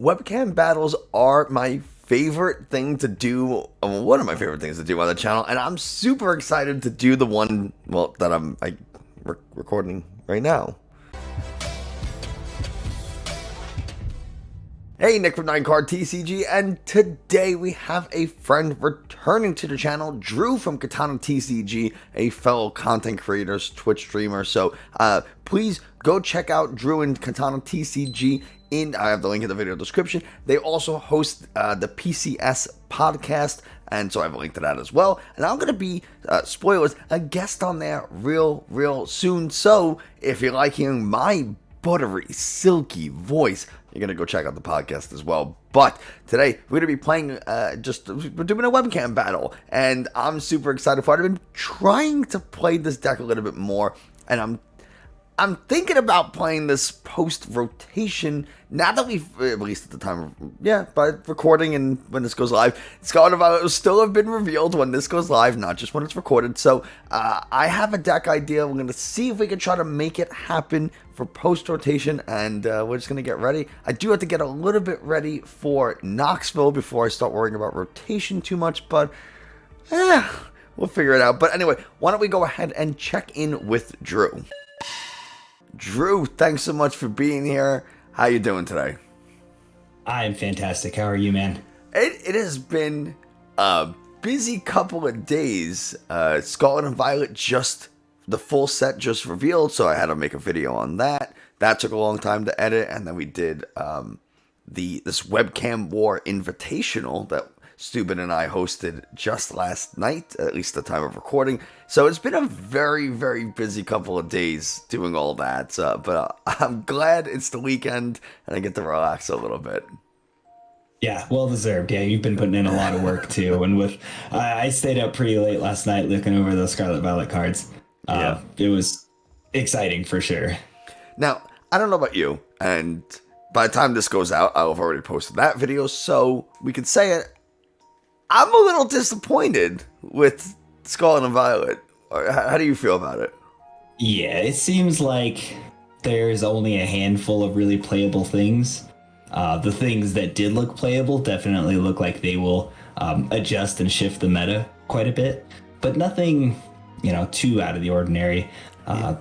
Webcam battles are my favorite thing to do, one of my favorite things to do on the channel, and I'm super excited to do the one, well, that I'm recording right now. Hey, Nick from 9KatanaTCG, and today we have a friend returning to the channel, Drew from KatanaTCG, a fellow content creator, Twitch streamer. So please go check out Drew and KatanaTCG. I have the link in the video description. They also host the PCS Podcast, and so I have a link to that as well. And I'm going to be, spoilers, a guest on there real soon. So if you like hearing my buttery, silky voice, you're going to go check out the podcast as well. But today, we're going to be playing, we're doing a webcam battle, and I'm super excited for it. I've been trying to play this deck a little bit more, and I'm thinking about playing this post-rotation, now that we've, at least at the time of, by recording and when this goes live, Scarlet Violet will still have been revealed when this goes live, not just when it's recorded. So, I have a deck idea. We're going to see if we can try to make it happen for post-rotation, and we're just going to get ready. I do have to get a little bit ready for Knoxville before I start worrying about rotation too much, but, we'll figure it out. But anyway, why don't we go ahead and check in with Drew. Drew, thanks so much for being here. How you doing today? I'm fantastic. How are you, man? It has been a busy couple of days. Scarlet and Violet the full set just revealed, so I had to make a video on that. That took a long time to edit, and then we did this Webcam War Invitational that Stupid and I hosted just last night, at least the time of recording. So it's been a very busy couple of days doing all that. But I'm glad it's the weekend and I get to relax a little bit. Yeah, well deserved. Yeah, you've been putting in a lot of work too. And I stayed up pretty late last night looking over those Scarlet Violet cards. It was exciting for sure. Now, I don't know about you, and by the time this goes out, I'll have already posted that video, so we can say it. I'm a little disappointed with Scarlet and Violet. How do you feel about it? Yeah, it seems like there's only a handful of really playable things. The things that did look playable definitely look like they will adjust and shift the meta quite a bit, but nothing, too out of the ordinary.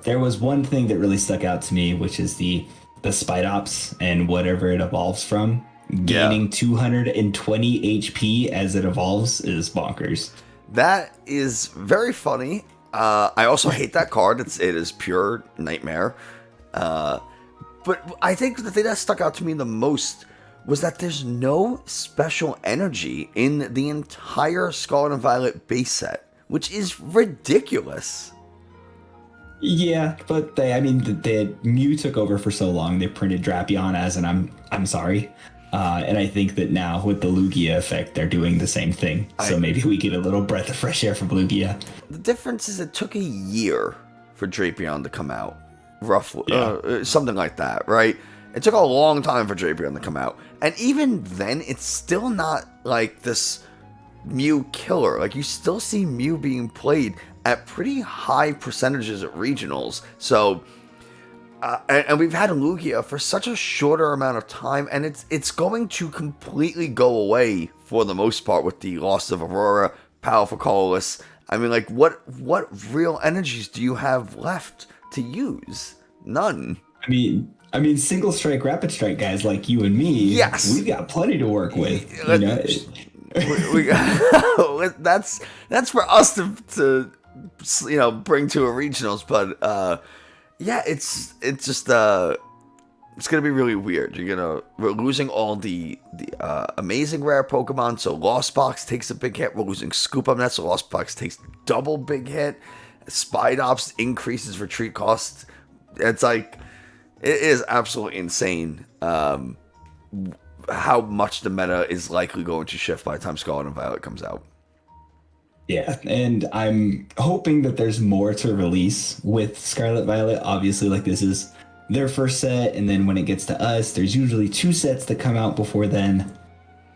There was one thing that really stuck out to me, which is the Spite Ops and whatever it evolves from. Gaining 220 HP as it evolves is bonkers. That is very funny. I also hate that card. It is pure nightmare. But I think the thing that stuck out to me the most was that there's no special energy in the entire Scarlet and Violet base set, which is ridiculous. Yeah, but the Mew took over for so long. They printed Drapion as an I'm sorry. And I think that now with the Lugia effect, they're doing the same thing. So maybe we get a little breath of fresh air from Lugia. The difference is it took a year for Drapion to come out. Roughly. Something like that, right? It took a long time for Drapion to come out. And even then, it's still not like this Mew killer. Like, you still see Mew being played at pretty high percentages at regionals. So... and we've had Lugia for such a shorter amount of time, and it's going to completely go away for the most part with the loss of Aurora, Powerful Colorless. I mean, like, what real energies do you have left to use? None. I mean, single strike, rapid strike guys like you and me. Yes, we've got plenty to work with. That's for us to bring to a regionals, but. Yeah, it's just it's gonna be really weird. We're losing all the amazing rare Pokemon, so Lost Box takes a big hit. We're losing Scoop Up Net, so Lost Box takes double big hit. Spite Ops increases retreat cost. It's like, it is absolutely insane how much the meta is likely going to shift by the time Scarlet and Violet comes out. Yeah, and I'm hoping that there's more to release with Scarlet Violet. Obviously, like, this is their first set, and then when it gets to us, there's usually 2 sets that come out before then.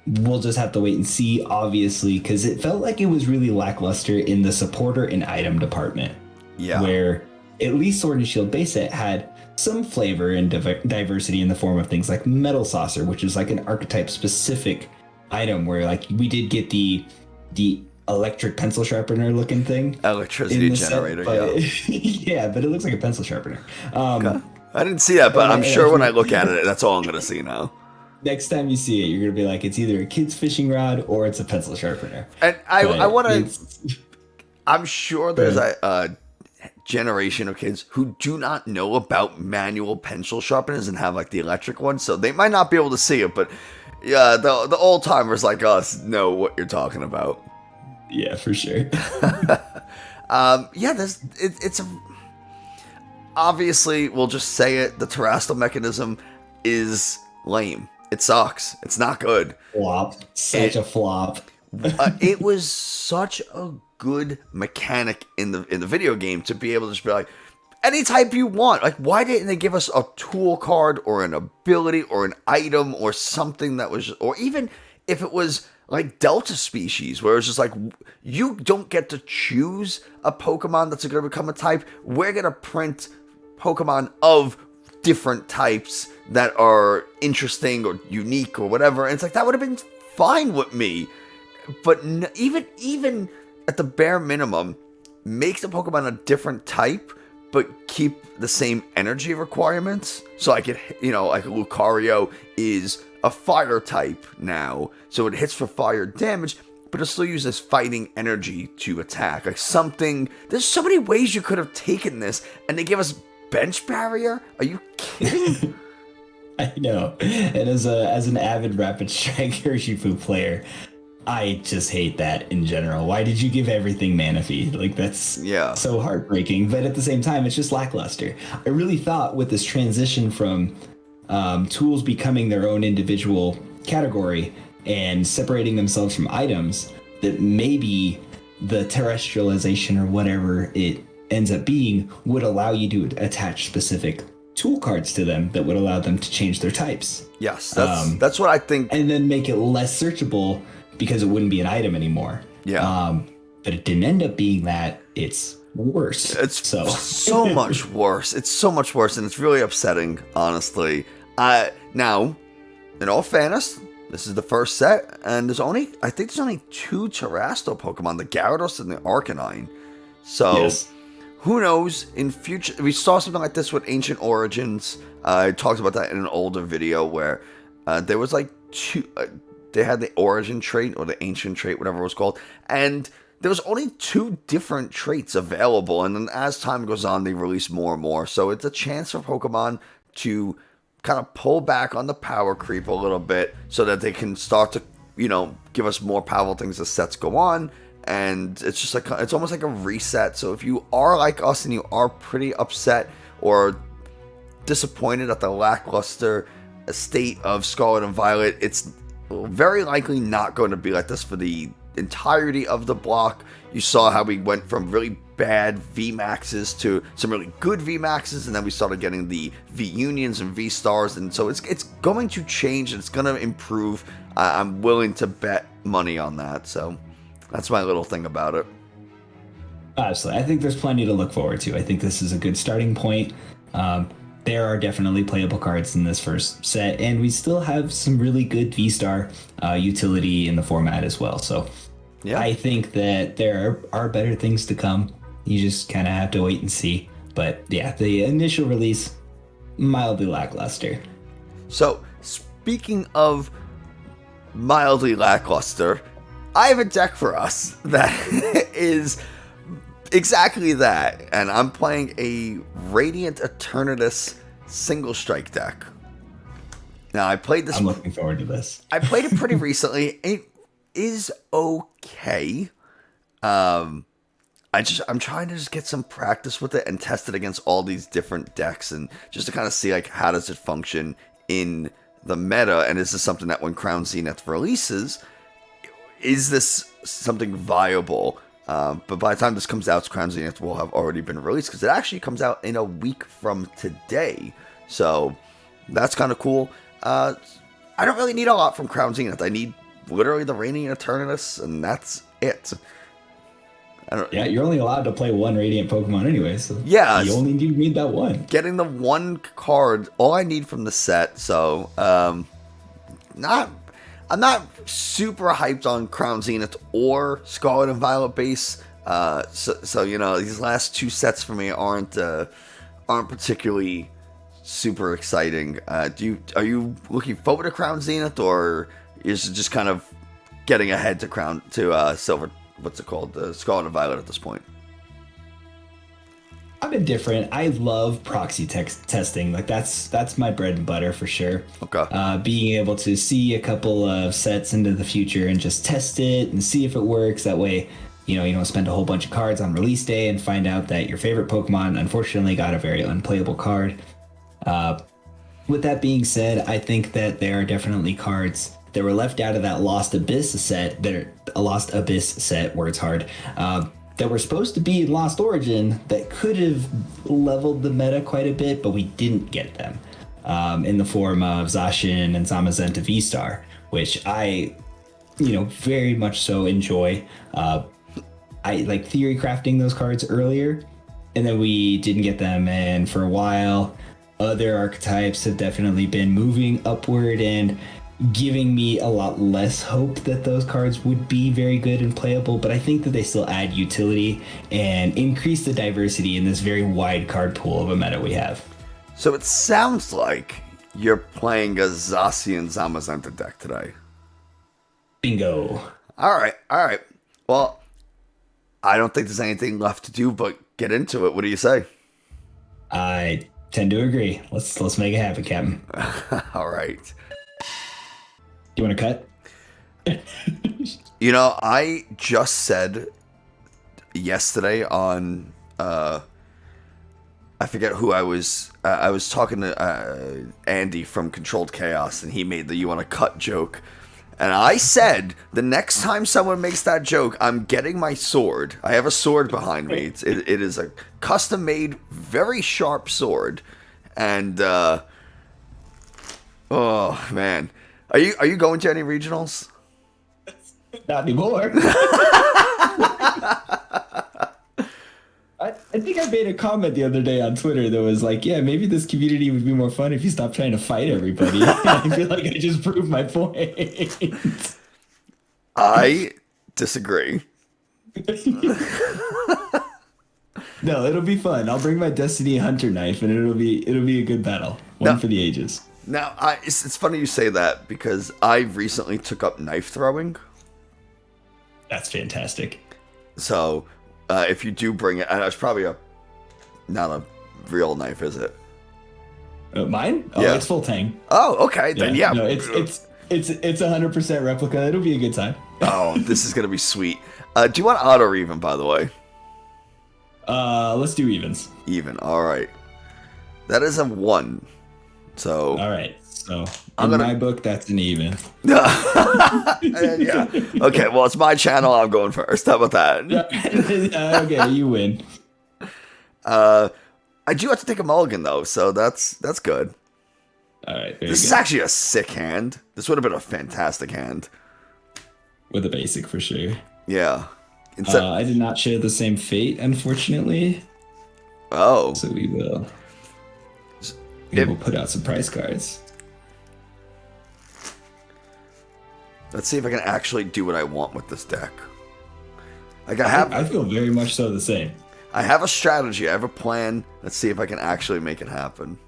We'll just have to wait and see, obviously, because it felt like it was really lackluster in the supporter and item department. Yeah. Where at least Sword and Shield base set had some flavor and diversity in the form of things like Metal Saucer, which is like an archetype specific item where like we did get the electric pencil sharpener looking thing. Electricity generator, set, yeah, but it looks like a pencil sharpener. Okay. I didn't see that, but I'm sure when I look at it, that's all I'm going to see now. Next time you see it, you're going to be like, it's either a kid's fishing rod or it's a pencil sharpener. And I want to... I'm sure there's a generation of kids who do not know about manual pencil sharpeners and have like the electric ones, so they might not be able to see it, but yeah, the old timers like us know what you're talking about. Yeah, for sure. It's a... Obviously, we'll just say it, the terrestrial mechanism is lame. It sucks. It's not good. Flop. Such a flop. It was such a good mechanic in the video game to be able to just be like, any type you want. Like, why didn't they give us a tool card or an ability or an item or something that was... Or even if it was like Delta species, where it's just like, you don't get to choose a Pokemon that's going to become a type. We're going to print Pokemon of different types that are interesting or unique or whatever. And it's like, that would have been fine with me. But even at the bare minimum, make the Pokemon a different type, but keep the same energy requirements. So like like Lucario is a fire type now, so it hits for fire damage, but it still uses fighting energy to attack. Like something, there's so many ways you could have taken this, and they give us bench barrier? Are you kidding? I know. And as an avid Rapid Strike Urshifu player, I just hate that in general. Why did you give everything Manaphy? Like, that's so heartbreaking. But at the same time, it's just lackluster. I really thought with this transition from tools becoming their own individual category and separating themselves from items, that maybe the terrestrialization or whatever it ends up being would allow you to attach specific tool cards to them that would allow them to change their types. Yes, that's what I think. And then make it less searchable because it wouldn't be an item anymore. Yeah. But it didn't end up being that. It's worse. It's so much worse. It's so much worse, and it's really upsetting, honestly. Now, in all fairness, this is the first set, and I think there's only 2 Terrestrial Pokemon, the Gyarados and the Arcanine. So, yes. Who knows, in future, we saw something like this with Ancient Origins. I talked about that in an older video where there was like 2, they had the Origin trait, or the Ancient trait, whatever it was called, and there was only 2 different traits available, and then as time goes on, they release more and more, so it's a chance for Pokemon to kind of pull back on the power creep a little bit, so that they can start to, give us more powerful things as sets go on. And it's just like, it's almost like a reset. So if you are like us and you are pretty upset or disappointed at the lackluster state of Scarlet and Violet, it's very likely not going to be like this for the entirety of the block. You saw how we went from really bad VMAXs to some really good VMAXs, and then we started getting the V Unions and V Stars, and so it's going to change and it's going to improve. I'm willing to bet money on that, so that's my little thing about it. Absolutely. I think there's plenty to look forward to. I think this is a good starting point. There are definitely playable cards in this first set, and we still have some really good V-Star utility in the format as well. So yeah. I think that there are better things to come. You just kind of have to wait and see. But yeah, the initial release, mildly lackluster. So speaking of mildly lackluster, I have a deck for us that is exactly that, and I'm playing a Radiant Eternatus single strike deck. Now, I played this. I'm looking forward to this. I played it pretty recently. It is okay. I'm trying to just get some practice with it and test it against all these different decks, and just to kind of see like how does it function in the meta, and is this something that when Crown Zenith releases, is this something viable? But by the time this comes out, Crown Zenith will have already been released, because it actually comes out in a week from today. So that's kind of cool. I don't really need a lot from Crown Zenith. I need literally the Radiant Eternatus, and that's it. Yeah, you're only allowed to play one Radiant Pokemon anyway, so Yeah, you only need that one. getting the one card, all I need from the set. So, not I'm not super hyped on Crown Zenith or Scarlet and Violet base. So you know, these last two sets for me aren't particularly super exciting. Are you looking forward to Crown Zenith, or is it just kind of getting ahead to Silver? What's it called? The Scarlet and Violet at this point. I'm indifferent. I love proxy testing. Like that's my bread and butter for sure. Okay. Being able to see a couple of sets into the future and just test it and see if it works. That way, you don't spend a whole bunch of cards on release day and find out that your favorite Pokemon unfortunately got a very unplayable card. With that being said, I think that there are definitely cards that were left out of that Lost Abyss set. Words hard. That were supposed to be in Lost Origin that could have leveled the meta quite a bit, but we didn't get them in the form of Zacian and Zamazenta V-Star, which I, very much so enjoy. I like theory crafting those cards earlier, and then we didn't get them. And for a while, other archetypes have definitely been moving upward and giving me a lot less hope that those cards would be very good and playable, but I think that they still add utility and increase the diversity in this very wide card pool of a meta we have. So it sounds like you're playing a Zacian Zamazenta deck today. Bingo. All right. Well, I don't think there's anything left to do but get into it. What do you say? I tend to agree. Let's make it happen, Captain. All right. You want to cut? I just said yesterday on I forget who I was talking to Andy from Controlled Chaos, and he made the "you want to cut" joke, and I said the next time someone makes that joke, I'm getting my sword. I have a sword behind me. It is a custom made, very sharp sword, and oh man. Are you going to any regionals? Not anymore. I think I made a comment the other day on Twitter that was like, yeah, maybe this community would be more fun if you stopped trying to fight everybody. I feel like I just proved my point. I disagree. No, it'll be fun. I'll bring my Destiny Hunter knife, and it'll be a good battle. One for the ages. Now, it's funny you say that, because I recently took up knife throwing. That's fantastic. So, if you do bring it, and it's probably not a real knife, is it? Mine? Oh, yeah. It's full tang. Oh, okay, then yeah. No, it's 100% replica. It'll be a good time. Oh, this is gonna be sweet. Do you want odd or even, by the way? Let's do evens. Even, all right. That is a 1. So all right, so in my book, that's an even. Yeah. Okay. Well, it's my channel. I'm going first. How about that? Okay, you win. I do have to take a mulligan though, so that's good. All right. This is actually a sick hand. This would have been a fantastic hand. With a basic for sure. Yeah. I did not share the same fate, unfortunately. Oh. So we will. We'll put out some price cards. Let's see if I can actually do what I want with this deck. I feel very much so the same. I have a strategy. I have a plan. Let's see if I can actually make it happen.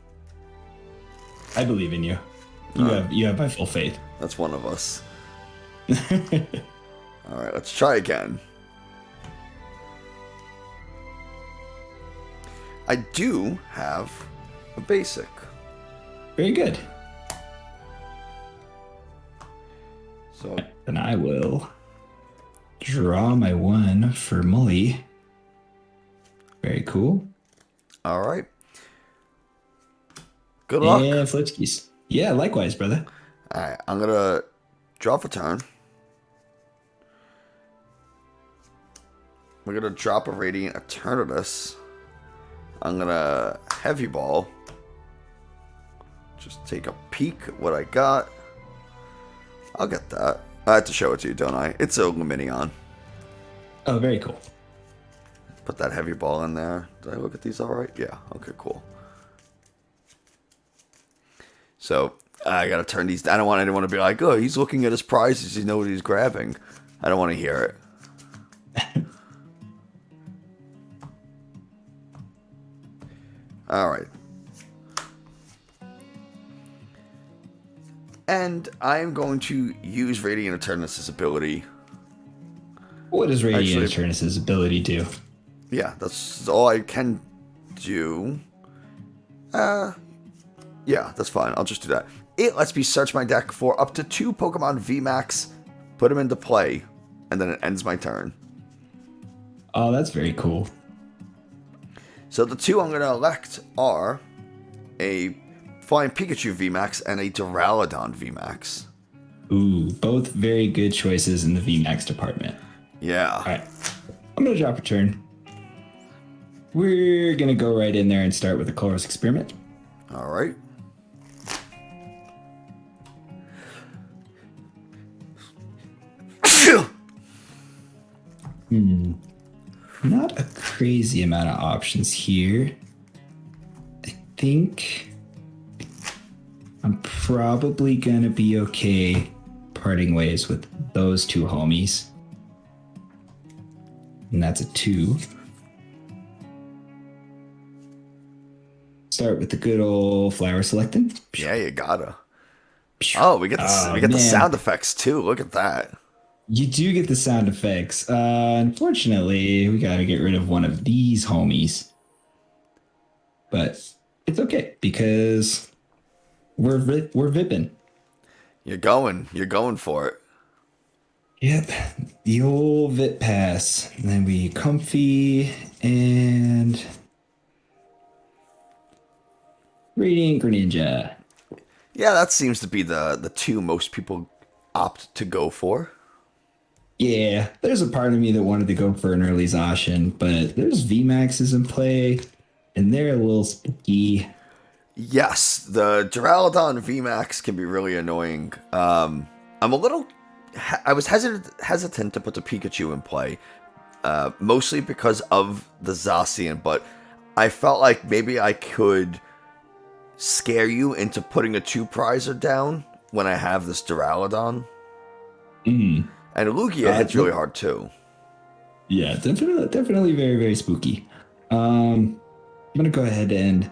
I believe in you. You have my full faith. That's one of us. All right, let's try again. I do have a basic. Very good. So then I will draw my 1 for Mully. Very cool. All right. Good luck. And Flipskis. Yeah, likewise, brother. All right, I'm going to draw for turn. We're going to drop a Radiant Eternatus. I'm going to Heavy Ball. Just take a peek at what I got. I'll get that. I have to show it to you, don't I? It's a Luminion. Oh, very cool. put that heavy ball in there. Did I look at these all right? Yeah. Okay, cool. So I got to turn these. I don't want anyone to be like, oh, he's looking at his prizes. He knows what he's grabbing. I don't want to hear it. All right. And I am going to use Radiant Eternatus' ability. What does Radiant Eternatus' ability do? Yeah, that's all I can do. Yeah, that's fine. I'll just do that. It lets me search my deck for up to 2 Pokemon VMAX, put them into play, and then it ends my turn. Oh, that's very cool. So the 2 I'm going to elect are a Flying Pikachu VMAX and a Duraludon VMAX. Ooh, both very good choices in the VMAX department. Yeah. All right, I'm going to drop a turn. We're going to go right in there and start with the Colress Experiment. All right. Not a crazy amount of options here. I think I'm probably going to be okay parting ways with those 2 homies. And that's a 2. Start with the good old flower selecting. Yeah, you gotta. Oh, we get the sound effects too. Look at that. You do get the sound effects. Unfortunately, we got to get rid of one of these homies. But it's okay because we're vipping. You're going for it. Yep, the old Vip Pass. And then we Comfy and Radiant Greninja. Yeah, that seems to be the 2 most people opt to go for. Yeah, there's a part of me that wanted to go for an early Zacian, but there's VMAXs in play, and they're a little spooky. Yes, the Duraludon VMAX can be really annoying. I was hesitant to put the Pikachu in play, mostly because of the Zacian, but I felt like maybe I could scare you into putting a 2-prizer down when I have this Duraludon. Mm. And Lugia hits really hard too. Yeah, definitely very, very spooky. I'm going to go ahead and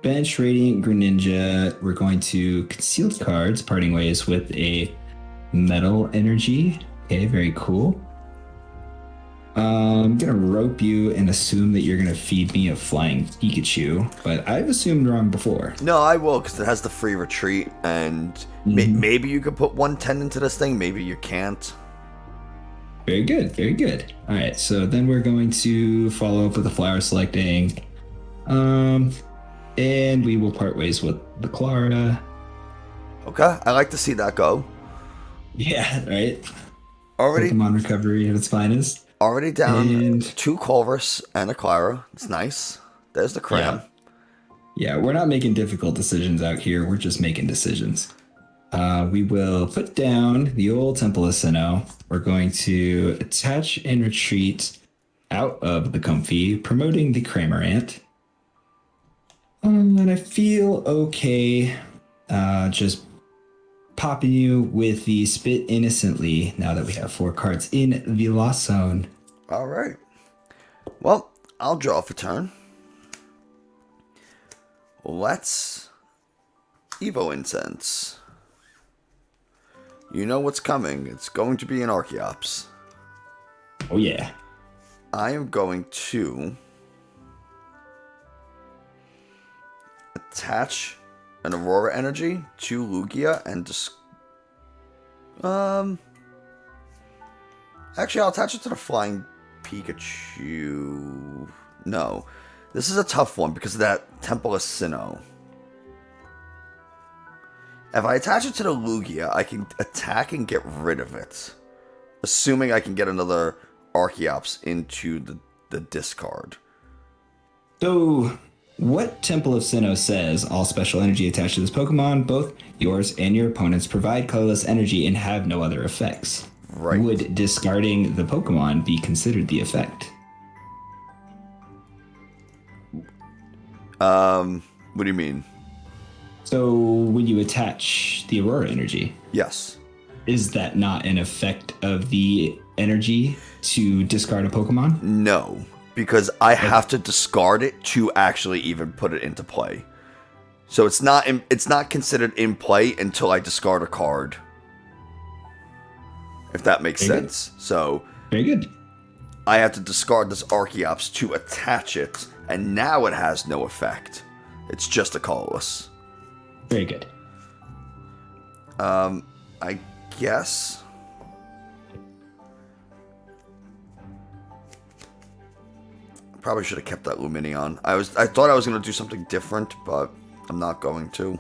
bench Radiant Greninja. We're going to conceal cards, parting ways with a Metal Energy. Okay, very cool. I'm going to rope you and assume that you're going to feed me a Flying Pikachu, but I've assumed wrong before. No, I will, because it has the free retreat, and maybe you could put 110 into this thing, maybe you can't. Very good, very good. All right, so then we're going to follow up with the flower selecting, and we will part ways with the Clara. Okay, I like to see that go. Yeah, right? Already Pokemon recovery at its finest. Already down 2 Colress and a Clara. It's nice. There's the Cram. Yeah, we're not making difficult decisions out here. We're just making decisions. We will put down the old Temple of Sinnoh. We're going to attach and retreat out of the Comfy, promoting the Cramorant. And I feel okay just popping you with the Spit Innocently now that we have 4 cards in the Lost Zone. All right. Well, I'll draw for turn. Let's Evo Incense. You know what's coming. It's going to be an Archeops. Oh, yeah. I am going to attach an Aurora Energy to Lugia and actually, I'll attach it to the Flying Pikachu. No. This is a tough one because of that Temple of Sinnoh. If I attach it to the Lugia, I can attack and get rid of it. Assuming I can get another Archeops into the discard. So, what Temple of Sinnoh says, all special energy attached to this Pokemon, both yours and your opponent's, provide colorless energy and have no other effects. Right. Would discarding the Pokemon be considered the effect? What do you mean? So when you attach the Aurora energy, Yes. is that not an effect of the energy to discard a Pokemon? No, because I have to discard it to actually even put it into play. So it's not considered in play until I discard a card. If that makes sense. So very good. I have to discard this Archeops to attach it, and now it has no effect. It's just a colorless. Very good. I guess. Probably should have kept that Lumineon. I thought I was going to do something different, but I'm not going to.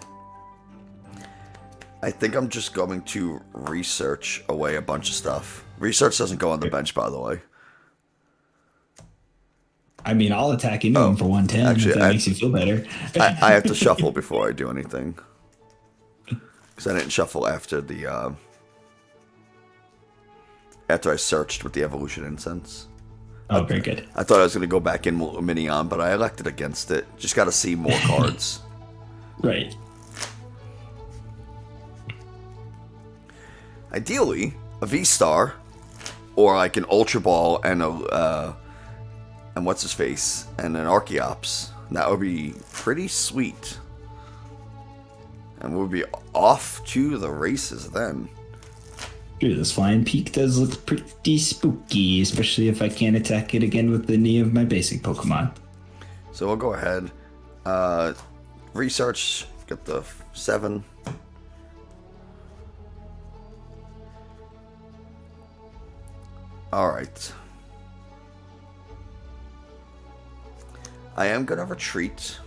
I think I'm just going to research away a bunch of stuff. Research doesn't go on the bench, by the way. I mean, I'll attack into him for 110 if that makes you feel better. I have to shuffle before I do anything. Because I didn't shuffle after the... after I searched with the Evolution Incense. Oh, very good. I thought I was going to go back in with Lumineon, but I elected against it. Just got to see more cards. Right. Ideally, a V-Star, or like an Ultra Ball and a... and what's his face, and an Archeops. That would be pretty sweet. And we'll be off to the races then. Dude, this Flying Peak does look pretty spooky, especially if I can't attack it again with any of my basic Pokemon. So we'll go ahead. Research, get the 7. Alright. I am going to retreat.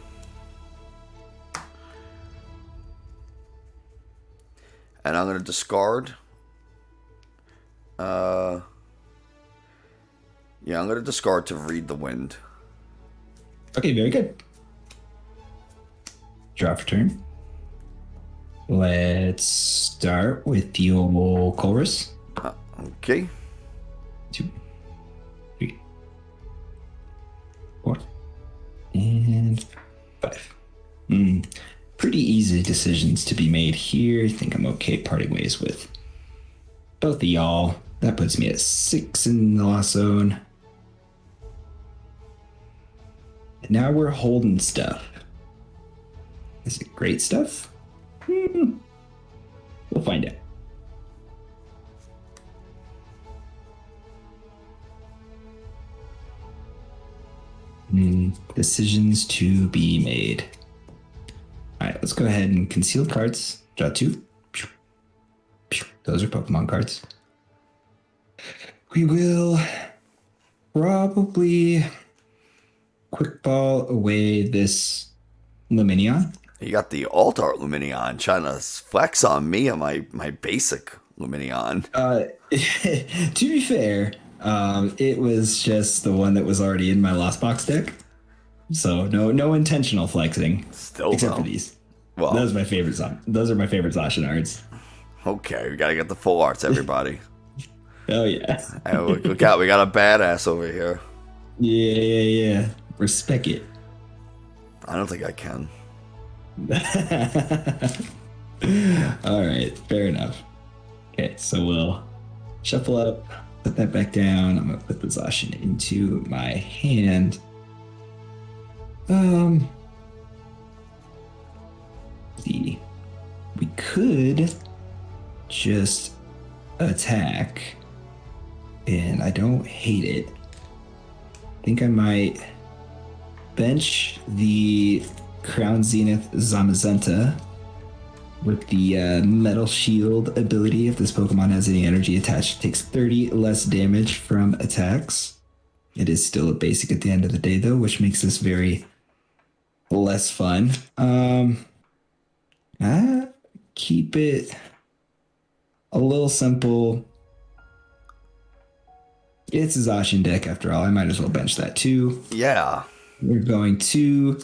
And I'm going to discard. Yeah, I'm going to discard to read the wind. Okay, very good. Draw for turn. Let's start with your Chorus. Okay. 2, 3, 4, and 5. Pretty easy decisions to be made here. I think I'm okay parting ways with both of y'all. That puts me at 6 in the loss zone. And now we're holding stuff. Is it great stuff? We'll find out. Decisions to be made. All right, let's go ahead and conceal cards. Draw 2. Those are Pokemon cards. We will probably quick ball away this Lumineon. You got the Alt Art Lumineon trying to flex on me and my basic Lumineon. To be fair, it was just the one that was already in my Lost Box deck. So no intentional flexing. Still except though. for these. Well, Those are my favorite Those are my favorite Zacianards. Okay, we gotta get the full arts, everybody. Oh yeah. Hey, look out, we got a badass over here. Yeah. Respect it. I don't think I can. All right, fair enough. Okay, so we'll shuffle up, put that back down. I'm gonna put the Zacian into my hand. See, we could just attack, and I don't hate it. I think I might bench the Crown Zenith Zamazenta with the Metal Shield ability. If this Pokemon has any energy attached, it takes 30 less damage from attacks. It is still a basic at the end of the day, though, which makes this very less fun. I keep it a little simple. It's a Zacian deck after all. I might as well bench that too. Yeah. We're going to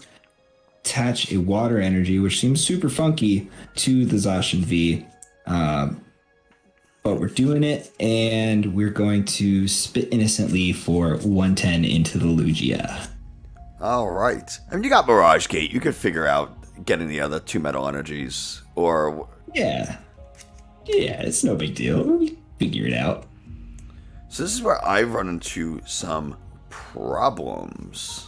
attach a water energy, which seems super funky, to the Zacian V. But we're doing it, and we're going to spit innocently for 110 into the Lugia. Alright. I mean, you got Mirage Gate. You could figure out getting the other 2 metal energies. Or... Yeah. Yeah, it's no big deal. We figure it out. So this is where I run into some problems.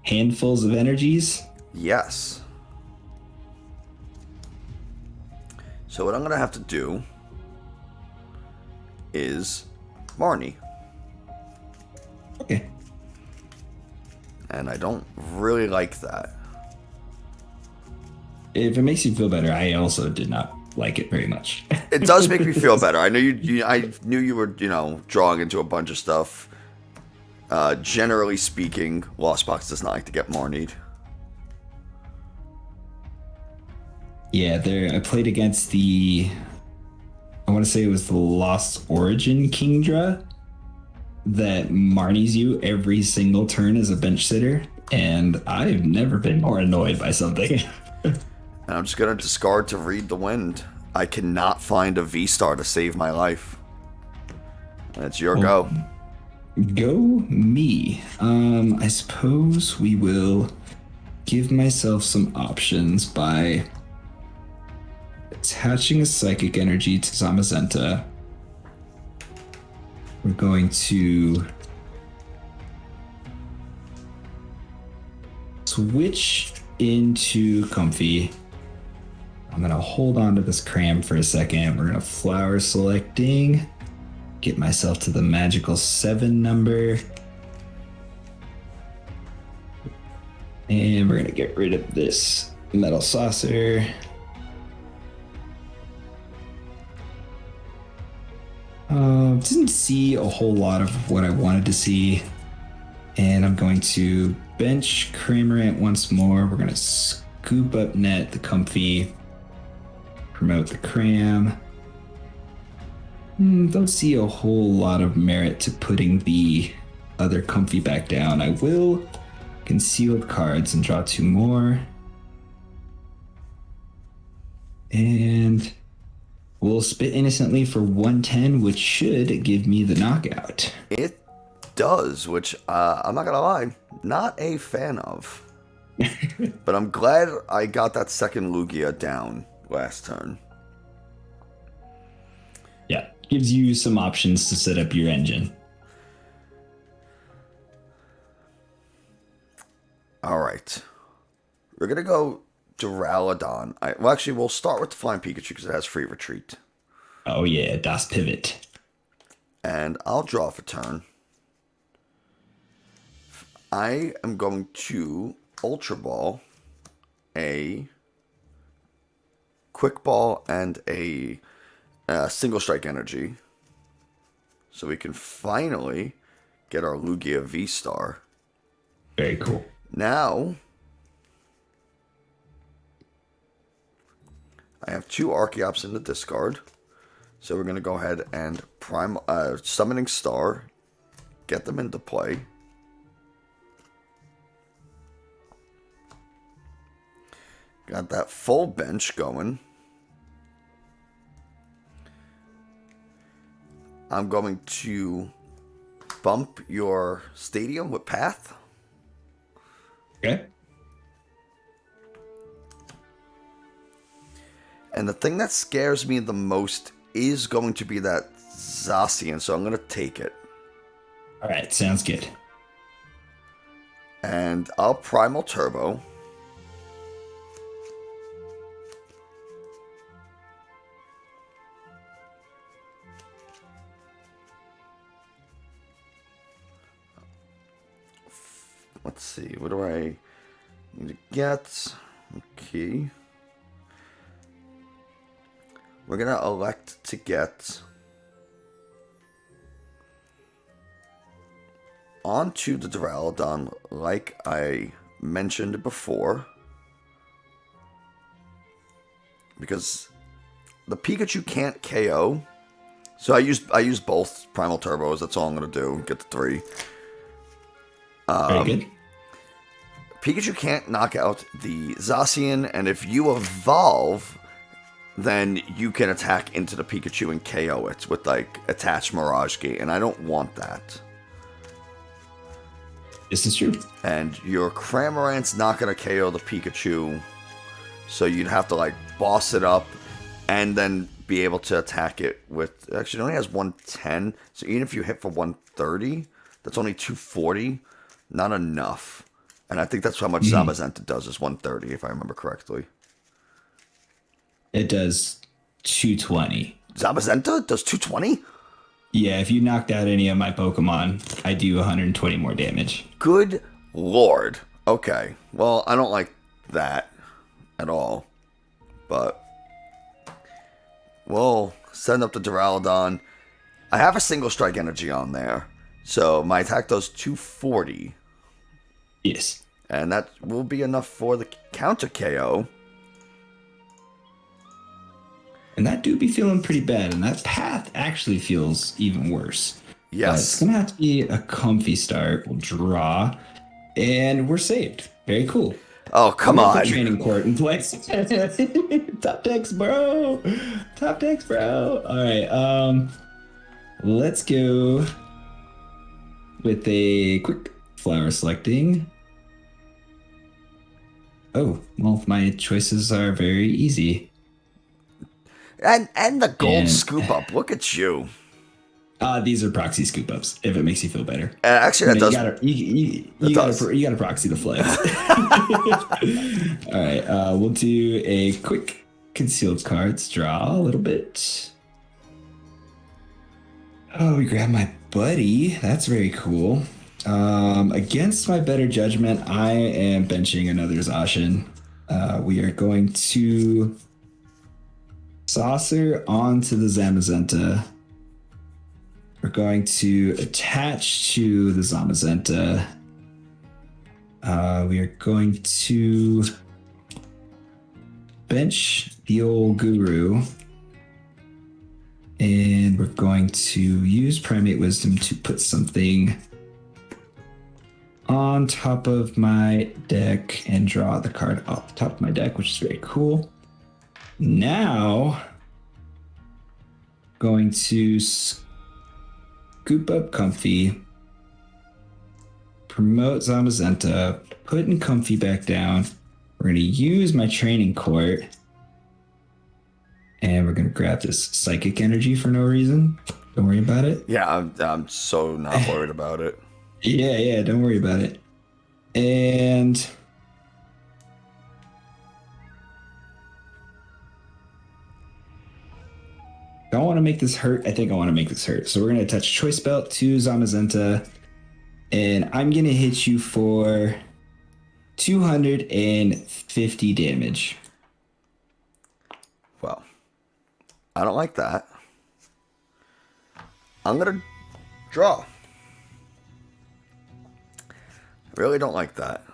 Handfuls of energies? Yes. So what I'm going to have to do is Marnie. Okay. And I don't really like that. If it makes you feel better, I also did not like it very much. It does make me feel better. I know I knew you were, drawing into a bunch of stuff. Generally speaking, Lost Box does not like to get Marnied. Yeah, I played against I want to say it was the Lost Origin Kingdra that Marnies you every single turn as a bench sitter, and I've never been more annoyed by something. And I'm just going to discard to Read the Wind. I cannot find a V-Star to save my life. And it's your go. Go me. I suppose we will give myself some options by attaching a psychic energy to Zamazenta. We're going to switch into Comfy. I'm going to hold on to this cram for a second. We're going to flower selecting. Get myself to the magical 7 number. And we're going to get rid of this metal saucer. Didn't see a whole lot of what I wanted to see. And I'm going to bench Cramorant once more. We're going to scoop up net the Comfy. Promote the Cram. Don't see a whole lot of merit to putting the other Comfy back down. I will conceal cards and draw 2 more. And we'll spit innocently for 110, which should give me the knockout. It does, which I'm not going to lie, not a fan of. But I'm glad I got that second Lugia down last turn. Yeah, gives you some options to set up your engine. All right. We're going to go Duraludon. Well, actually, we'll start with the Flying Pikachu because it has free retreat. Oh yeah, Das Pivot. And I'll draw for turn. I am going to Ultra Ball, a Quick Ball, and a Single Strike Energy. So we can finally get our Lugia V-Star. Very cool. Now, I have 2 Archeops in the discard. So we're going to go ahead and Summoning Star, get them into play. Got that full bench going. I'm going to bump your Stadium with Path. Okay. And the thing that scares me the most is going to be that Zacian, so I'm going to take it. All right, sounds good. And I'll Primal Turbo. Let's see, what do I need to get? Okay. We're going to elect to get onto the Duraludon like I mentioned before. Because the Pikachu can't KO. So I used both Primal Turbos, that's all I'm going to do, get the 3. Very good. Pikachu can't knock out the Zacian, and if you evolve, then you can attack into the Pikachu and KO it with, like, attached Mirage Gate, and I don't want that. This is true. And your Cramorant's not going to KO the Pikachu, so you'd have to, like, boss it up and then be able to attack it with... Actually, it only has 110, so even if you hit for 130, that's only 240. Not enough. And I think that's how much Zamazenta does, is 130, if I remember correctly. It does 220. Zamazenta does 220? Yeah, if you knocked out any of my Pokemon, I do 120 more damage. Good lord. Okay. Well, I don't like that at all. But we'll send up the Duraludon. I have a single strike energy on there. So my attack does 240. Yes. And that will be enough for the counter KO. And that do be feeling pretty bad. And that path actually feels even worse. Yes. It's going to have to be a comfy start. We'll draw. And we're saved. Very cool. Oh, come on. Training court in place. Top decks, bro. Top decks, bro. All right. Let's go with a quick flower selecting. Oh, well, my choices are very easy. And the gold scoop up. Look at you. These are proxy scoop ups, if it makes you feel better. Actually, that does. You gotta proxy the flags. All right, we'll do a quick concealed cards draw a little bit. Oh, we grab my buddy. That's very cool. Against my better judgment, I am benching another Zacian. We are going to Saucer onto the Zamazenta. We're going to attach to the Zamazenta. We are going to bench the old Guru. And we're going to use Primate Wisdom to put something on top of my deck and draw the card off the top of my deck, which is very cool. Now, going to scoop up Comfy, promote Zamazenta, putting Comfy back down. We're going to use my training court, and we're going to grab this psychic energy for no reason. Don't worry about it. Yeah, I'm so not worried about it. Yeah, don't worry about it. And don't want to make this hurt. I think I want to make this hurt. So we're going to attach Choice Belt to Zamazenta. And I'm going to hit you for 250 damage. Well, I don't like that. I'm going to draw. Really don't like that.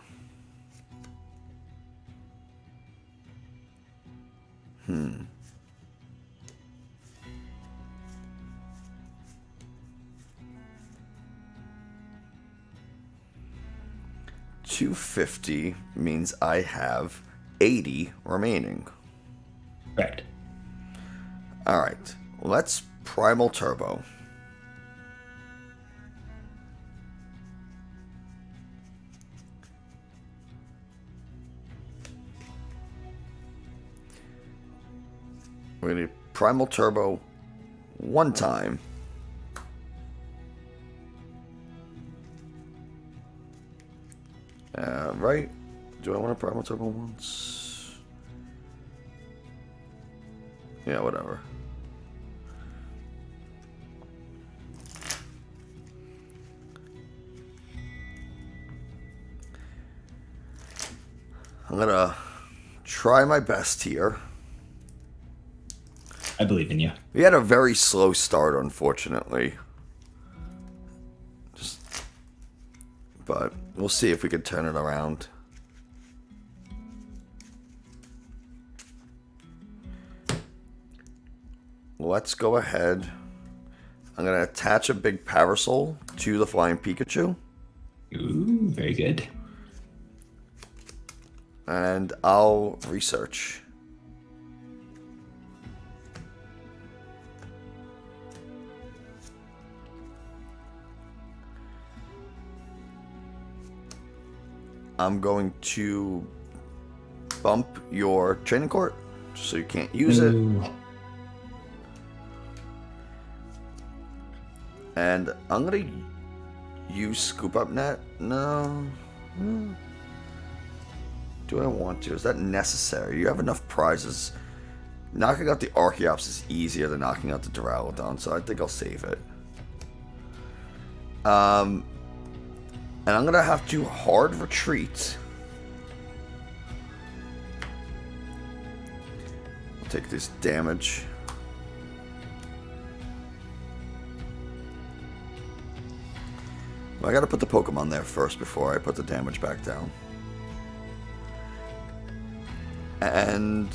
$250 means I have 80 remaining. Correct. All right, let's Primal Turbo. We're going to Primal Turbo one time. Right? Do I want to Primal Turbo once? Yeah, whatever. I'm going to try my best here. I believe in you. We had a very slow start, unfortunately. But we'll see if we can turn it around. Let's go ahead. I'm going to attach a big Parasol to the Flying Pikachu. Ooh, very good. And I'll research. I'm going to bump your training court so you can't use it. And I'm going to use Scoop Up Net. No. Do I want to? Is that necessary? You have enough prizes. Knocking out the Archeops is easier than knocking out the Duraludon, so I think I'll save it. And I'm going to have to hard retreat. I'll take this damage. Well, I got to put the Pokemon there first before I put the damage back down. And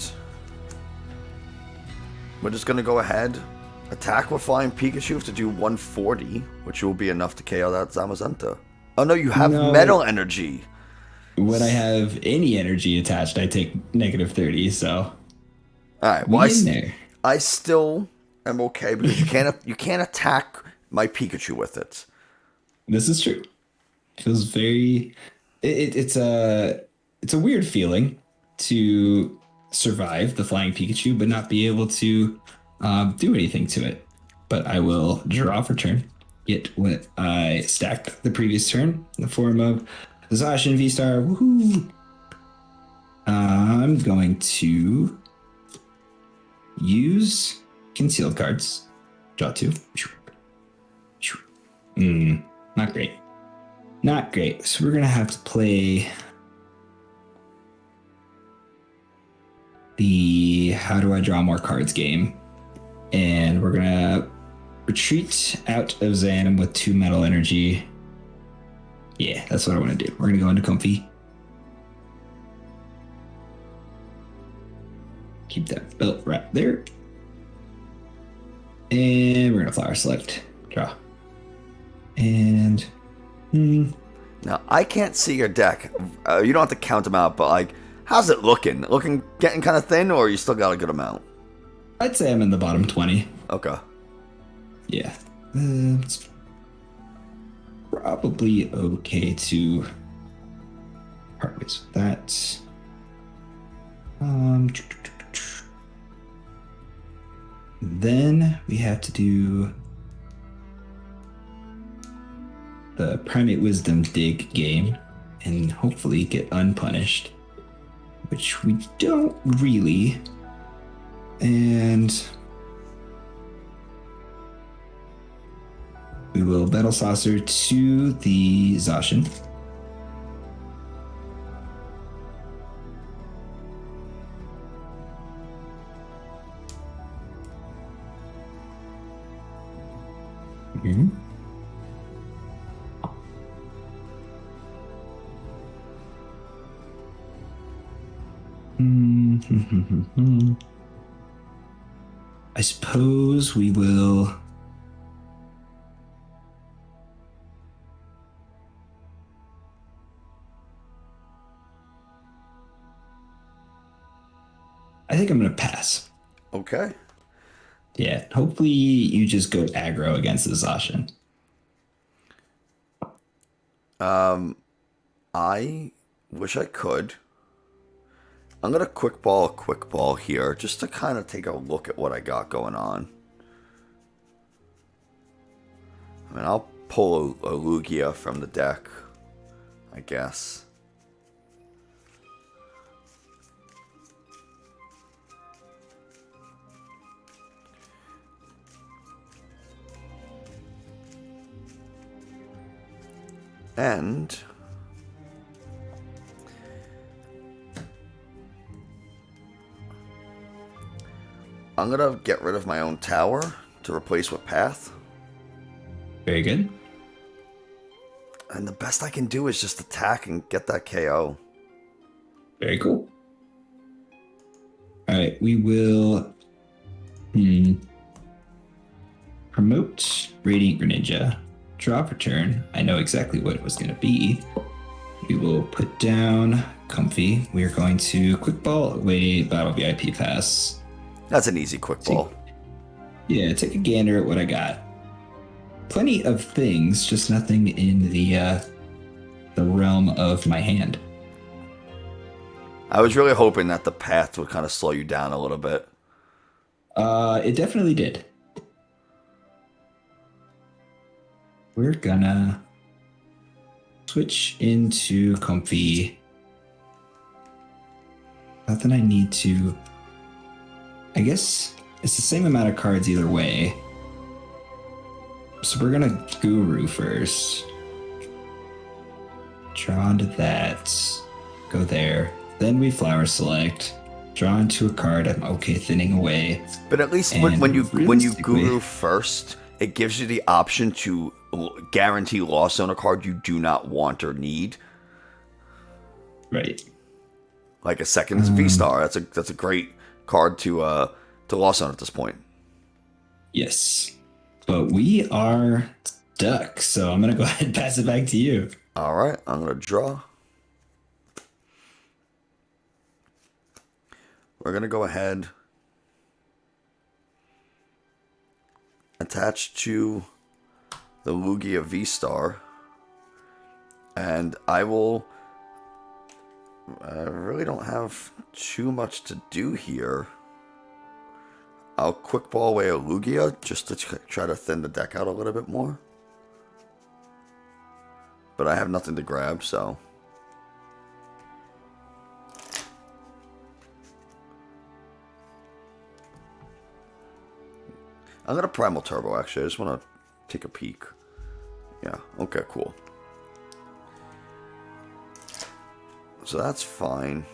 we're just going to go ahead, attack with Flying Pikachu to do 140, which will be enough to KO that Zamazenta. Oh no, you have Metal Energy. When I have any energy attached, I take negative 30, so... Alright, well I still am okay because you can't attack my Pikachu with it. This is true. Feels very... It's a weird feeling to survive the Flying Pikachu, but not be able to do anything to it. But I will draw for turn, get what I stacked the previous turn in the form of Zacian V-Star. Woohoo! I'm going to use concealed cards. Draw 2. Not great. Not great. So we're going to have to play the how do I draw more cards game. And we're going to retreat out of Xanim with 2 Metal Energy. Yeah, that's what I want to do. We're going to go into Comfy. Keep that belt right there. And we're going to Flower Select. Draw. And... Now, I can't see your deck. You don't have to count them out, but like, how's it looking? Getting kind of thin, or you still got a good amount? I'd say I'm in the bottom 20. Okay. Yeah. It's probably okay to part ways with that. Then we have to do the Primate Wisdom Dig game and hopefully get unpunished, which we don't really. And we will Battle Saucer to the Zacian. I suppose we will. I think I'm going to pass. Okay. Yeah, hopefully you just go aggro against the Zacian. I wish I could. I'm going to quick ball here just to kind of take a look at what I got going on. I mean, I'll pull a Lugia from the deck, I guess. And I'm going to get rid of my own tower to replace with Path. Very good. And the best I can do is just attack and get that KO. Very cool. All right, we will promote Radiant Greninja. Draw per turn. I know exactly what it was going to be. We will put down Comfy. We are going to quick ball away Battle VIP Pass. That's an easy quick ball. Yeah, take a gander at what I got. Plenty of things, just nothing in the realm of my hand. I was really hoping that the path would kind of slow you down a little bit. It definitely did. We're gonna switch into Comfy. Not that I need to. I guess it's the same amount of cards either way. So we're gonna Guru first. Draw into that. Go there. Then we Flower Select. Draw into a card. I'm okay thinning away. But at least when you Guru first, it gives you the option to guarantee loss on a card you do not want or need. Right. Like a second V-Star. That's a great card to loss on at this point. Yes. But we are stuck, so I'm gonna go ahead and pass it back to you. Alright, I'm gonna draw. We're gonna go ahead, attach to the Lugia V-Star, and I really don't have too much to do here. I'll quick ball away a Lugia just to try to thin the deck out a little bit more. But I have nothing to grab, so. I'm going to Primal Turbo, actually. I just want to take a peek. Yeah, okay, cool. So that's fine.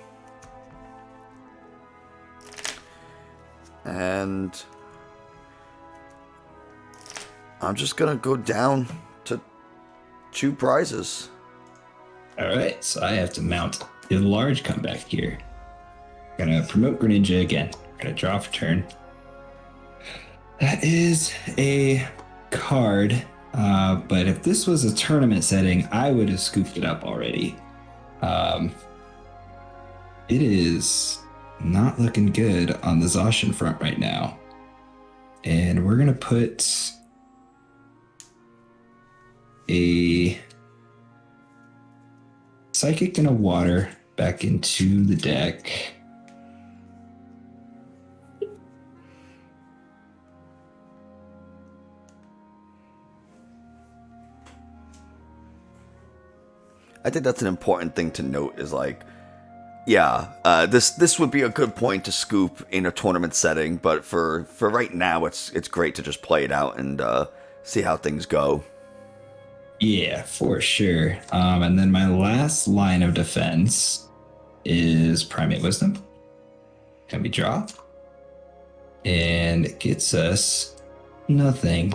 And I'm just going to go down to 2 prizes. Alright, so I have to mount a large comeback here. Gonna promote Greninja again. Gonna draw for turn. That is a card, but if this was a tournament setting, I would have scooped it up already. It is not looking good on the Zacian front right now. And we're going to put a Psychic and a Water back into the deck. I think that's an important thing to note is like, yeah, this would be a good point to scoop in a tournament setting, but for right now, it's great to just play it out and see how things go. Yeah, for sure. And then my last line of defense is Primate Wisdom. Can we draw? And it gets us nothing.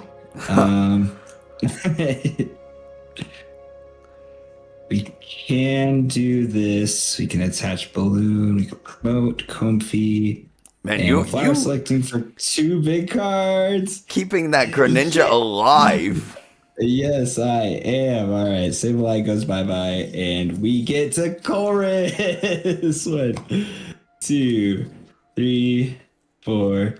We can do this. We can attach Balloon. We can promote Comfy. Man, and you selecting for 2 big cards. Keeping that Greninja alive. Yes, I am. All right, Sableye goes bye-bye, and we get to chorus. 1, 2, 3, 4,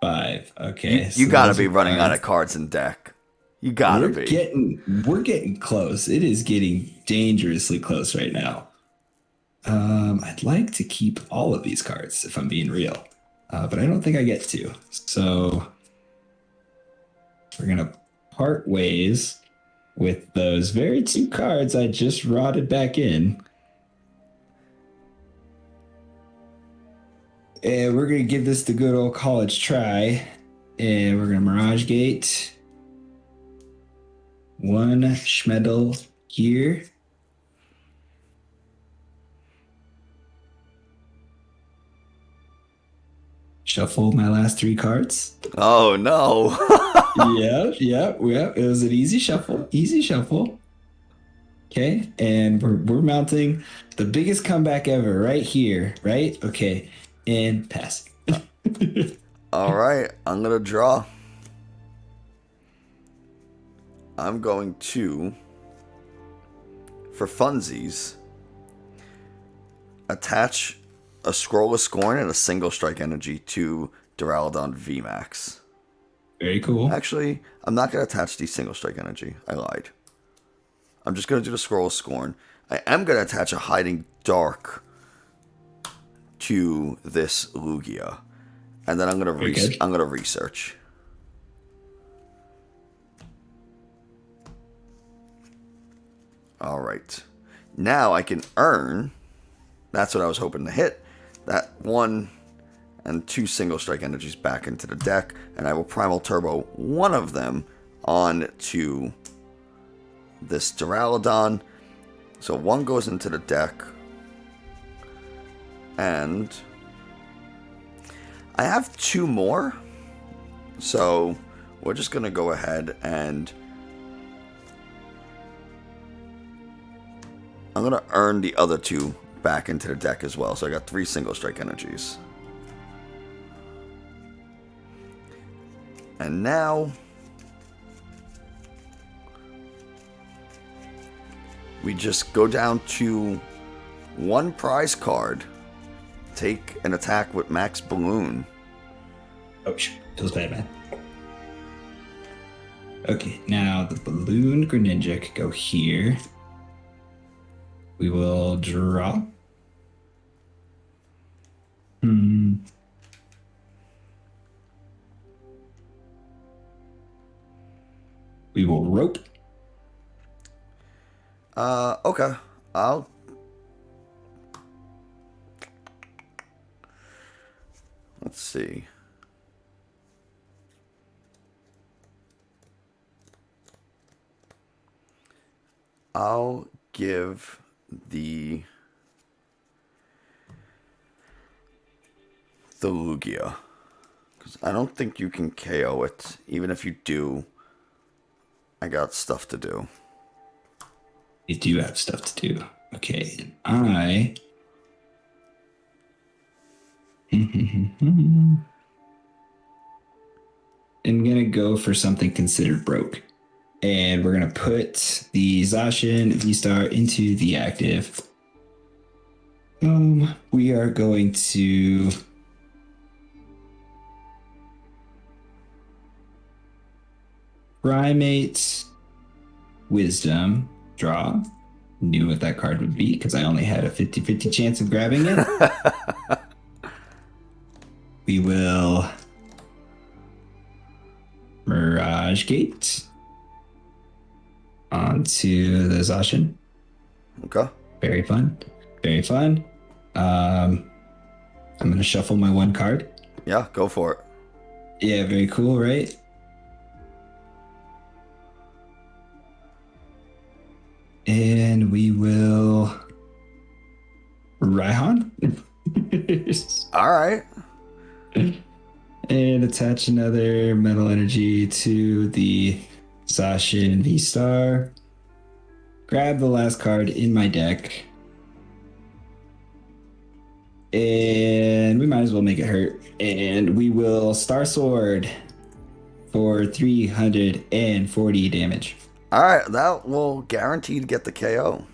5. Okay. You gotta be running out of cards in deck. You gotta be. We're getting close. It is getting dangerously close right now. I'd like to keep all of these cards if I'm being real, but I don't think I get to. So we're gonna part ways with those very 2 cards I just rotted back in. And we're gonna give this the good old college try. And we're gonna Mirage Gate 1 Schmedel here. Shuffle my last 3 cards. Oh no. Yeah. It was an easy shuffle. Okay, and we're mounting the biggest comeback ever right here, right? Okay, and pass. All right, I'm gonna draw. I'm going to, for funsies, attach a Scroll of Scorn and a single strike energy to Duraludon VMAX. Very cool. Actually, I'm not going to attach the single strike energy. I lied. I'm just going to do the Scroll of Scorn. I am going to attach a Hiding Dark to this Lugia, and then I'm gonna research. All right, now I can earn. That's what I was hoping to hit. That 1 and 2 single strike energies back into the deck, and I will Primal Turbo one of them onto this Duraludon. So 1 goes into the deck, and I have 2 more. So we're just gonna go ahead and I'm gonna earn the other 2 back into the deck as well. So I got 3 single strike energies. And now we just go down to 1 prize card, take an attack with Max Balloon. Oh, feels bad, man. Okay, now the Balloon Greninja could go here. We will draw. We will rope. Okay. Let's see. I'll give the Lugia, because I don't think you can KO it. Even if you do, I got stuff to do. You do have stuff to do. Okay, I am gonna go for something considered broke. And we're going to put the Zacian V-Star into the active. We are going to Primate Wisdom, draw. Knew what that card would be because I only had a 50-50 chance of grabbing it. We will Mirage Gate onto the Zacian. Okay. Very fun. Very fun. I'm going to shuffle my 1 card. Yeah, go for it. Yeah, very cool, right? And we will Raihan. All right. And attach another Metal Energy to the Zacian V-Star. Grab the last card in my deck. And we might as well make it hurt. And we will Star Sword for 340 damage. All right, that will guarantee to get the KO.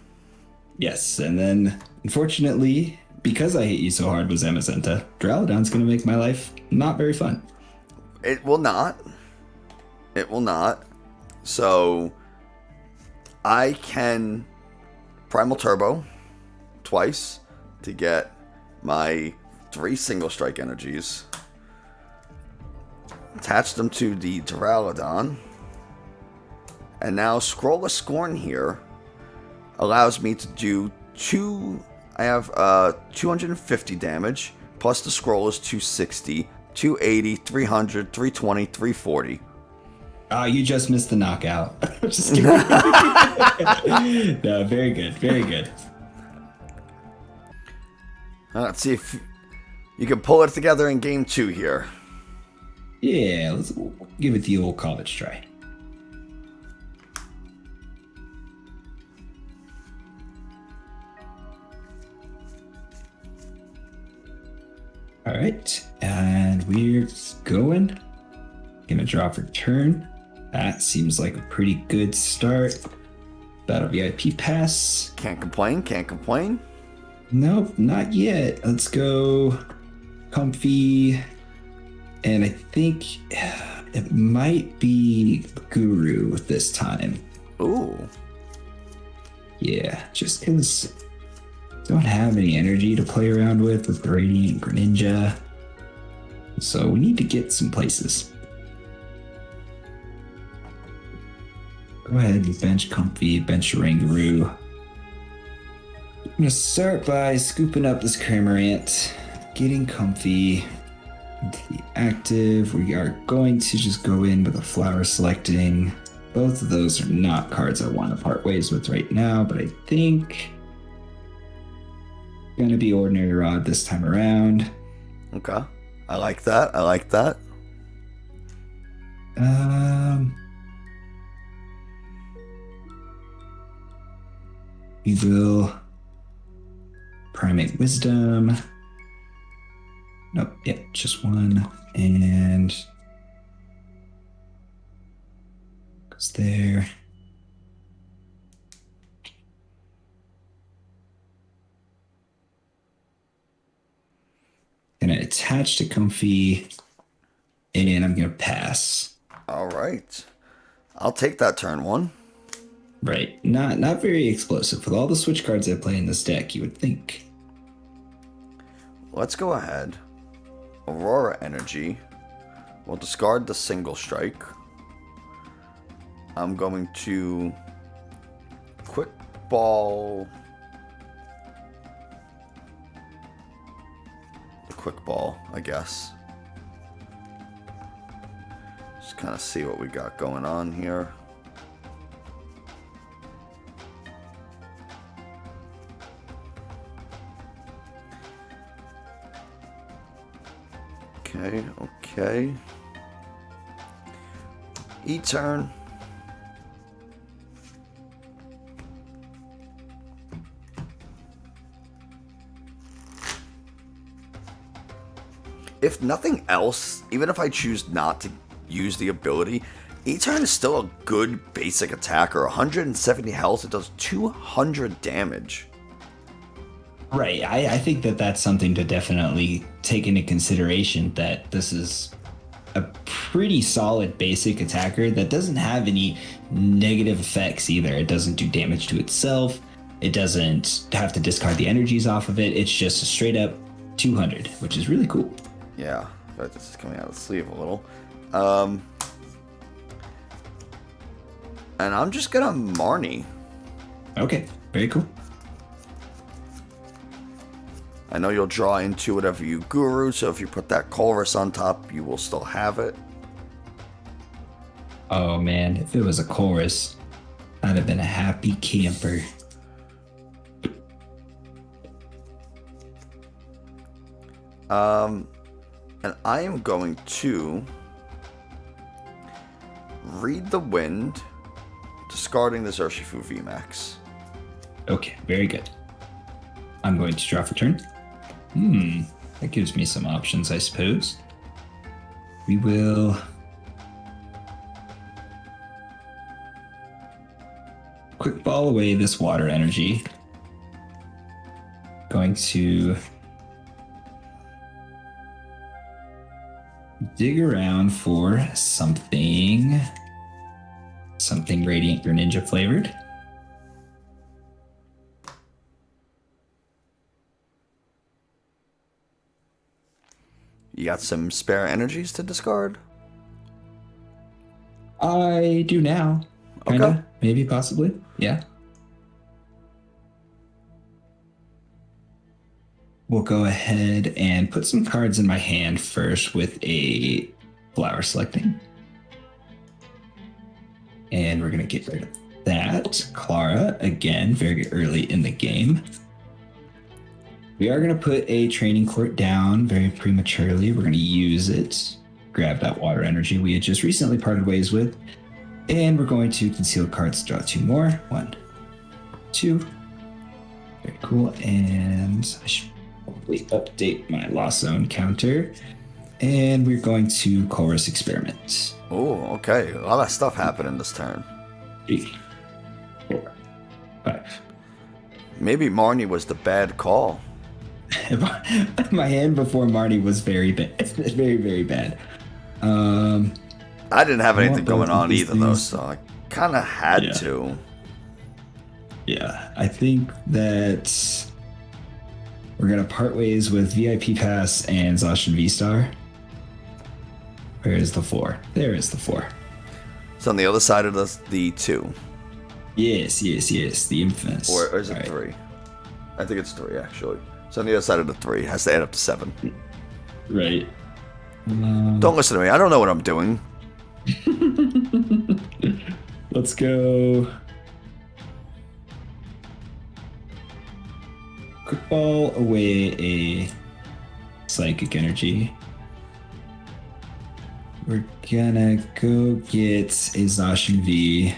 Yes, and then unfortunately, because I hate you so hard with Zamazenta, Duraludon's going to make my life not very fun. It will not. It will not. So I can Primal Turbo twice to get my 3 single strike energies. Attach them to the Duraludon. And now Scroll of Scorn here allows me to do 2. I have 250 damage, plus the scroll is 260, 280, 300, 320, 340. You just missed the knockout. Just kidding. No, very good, very good. Let's see if you can pull it together in game 2 here. Yeah, let's give it the old college try. All right, and we're going. Gonna draw for turn. That seems like a pretty good start. Battle VIP pass. Can't complain, can't complain. Nope, not yet. Let's go Comfy. And I think it might be Guru this time. Ooh. Yeah, just because don't have any energy to play around with the Radiant Greninja. So we need to get some places. Go ahead and bench Comfy, bench Rangaroo. I'm going to start by scooping up this Cramorant, getting Comfy into the active. We are going to just go in with a Flower Selecting. Both of those are not cards I want to part ways with right now, but I think going to be Ordinary Rod this time around. Okay. I like that. We will Primate Wisdom. Nope, yep, just one. And goes there. Gonna attach to Comfy, and I'm gonna pass. All right. I'll take that turn 1. Right, not very explosive. With all the switch cards I play in this deck, you would think. Let's go ahead. Aurora Energy. We'll discard the single strike. I'm going to quick ball. Quick ball, I guess. Just kind of see what we got going on here. Okay. E-turn. If nothing else, even if I choose not to use the ability, E-turn is still a good basic attacker. 170 health, it does 200 damage. Right, I think that's something to definitely take into consideration, that this is a pretty solid basic attacker that doesn't have any negative effects either. It doesn't do damage to itself. It doesn't have to discard the energies off of it. It's just a straight up 200, which is really cool. Yeah, but this is coming out of the sleeve a little. And I'm just gonna Marnie. Okay, very cool. I know you'll draw into whatever you guru, so if you put that Colress on top, you will still have it. Oh man, if it was a chorus, I'd have been a happy camper. And I am going to Read the Wind, discarding the Urshifu VMAX. Okay, very good. I'm going to draw for turn. That gives me some options, I suppose. We will quick ball away this water energy. Going to dig around for something Radiant Greninja flavored. You got some spare energies to discard? I do now. Kinda, okay. Maybe, possibly. Yeah. We'll go ahead and put some cards in my hand first with a Flower Selecting. And we're going to get rid of that. Clara, again, very early in the game. We are going to put a Training Court down very prematurely. We're going to use it. Grab that water energy we had just recently parted ways with. And we're going to conceal cards to draw 2 more. 1, 2. Very cool. And I should probably update my Lost Zone counter. And we're going to Chorus Experiment. Oh, okay. A lot of stuff happening this turn. 3, 4, 5. Maybe Marnie was the bad call. My hand before Marnie was very bad. Very, very bad. I didn't have anything going on either, though, so I kind of had to. Yeah, I think that We're going to part ways with VIP Pass and Zacian V-Star. Where is the 4? There is the 4. It's on the other side of the 2. Yes. The infamous. Or is it 3? I think it's 3, actually. It's on the other side of the 3. It has to add up to 7. Right. Don't listen to me. I don't know what I'm doing. Let's go. Quick ball away a psychic energy. We're gonna go get a Zacian V.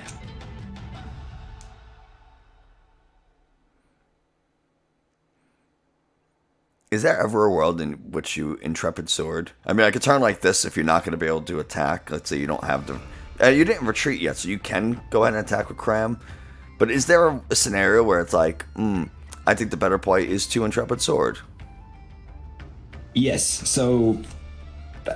Is there ever a world in which you Intrepid Sword? I mean, I could turn like this if you're not going to be able to attack. Let's say you don't have the... you didn't retreat yet, so you can go ahead and attack with Cram. But is there a scenario where it's like, I think the better play is to Intrepid Sword? Yes, so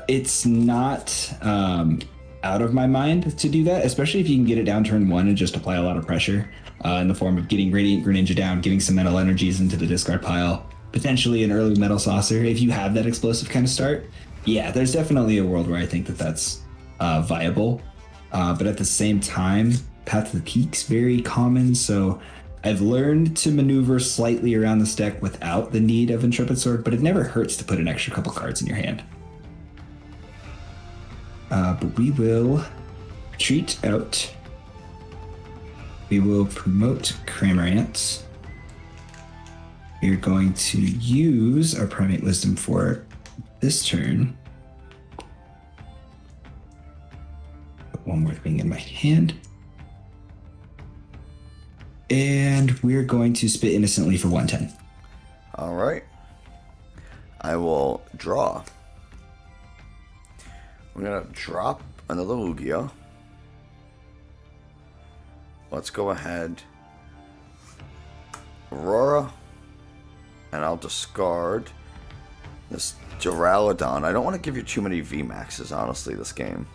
it's not out of my mind to do that, especially if you can get it down turn 1 and just apply a lot of pressure in the form of getting Radiant Greninja down, giving some metal energies into the discard pile, potentially an early Metal Saucer if you have that explosive kind of start. Yeah, there's definitely a world where I think that that's viable. But at the same time, Path to the Peak's very common, so I've learned to maneuver slightly around this deck without the need of Intrepid Sword, but it never hurts to put an extra couple cards in your hand. But we will retreat out. We will promote Cramorant. We're going to use our Primate Wisdom for this turn. Put one more thing in my hand. And we're going to spit innocently for 110. All right. I will draw. We're going to drop another Lugia. Let's go ahead. Aurora. And I'll discard this Duraludon. I don't want to give you too many VMAXs, honestly, this game.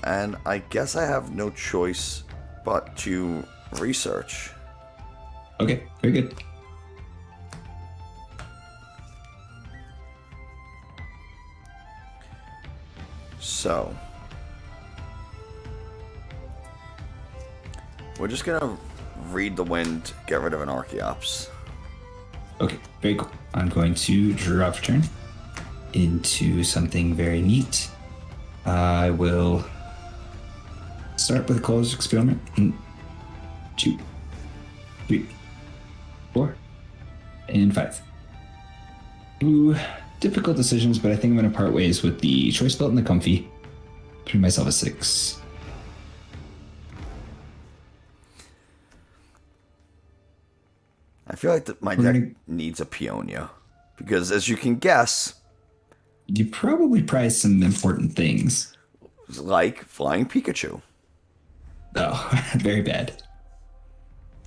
And I guess I have no choice but to research. Okay, very good. So, we're just going to read the wind, get rid of an Archeops. Okay, very cool. I'm going to drop a turn into something very neat. I will start with a closed experiment. 2, 3, 4, and 5. Ooh, difficult decisions, but I think I'm going to part ways with the Choice Belt and the Comfy. Putting myself a 6. I feel like my deck needs a Peonia. Because as you can guess... You probably prize some important things. Like Flying Pikachu. Oh, very bad.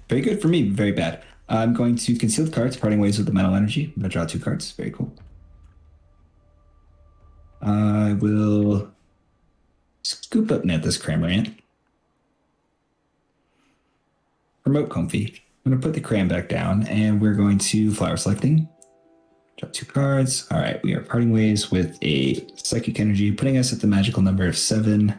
Very good for me, very bad. I'm going to conceal the cards, parting ways with the Metal Energy. I'm going to draw 2 cards. Very cool. I will scoop up net this Cramorant. Promote Comfy. I'm going to put the Cram back down, and we're going to Flower Selecting. Drop 2 cards. All right, we are parting ways with a Psychic Energy, putting us at the magical number of 7.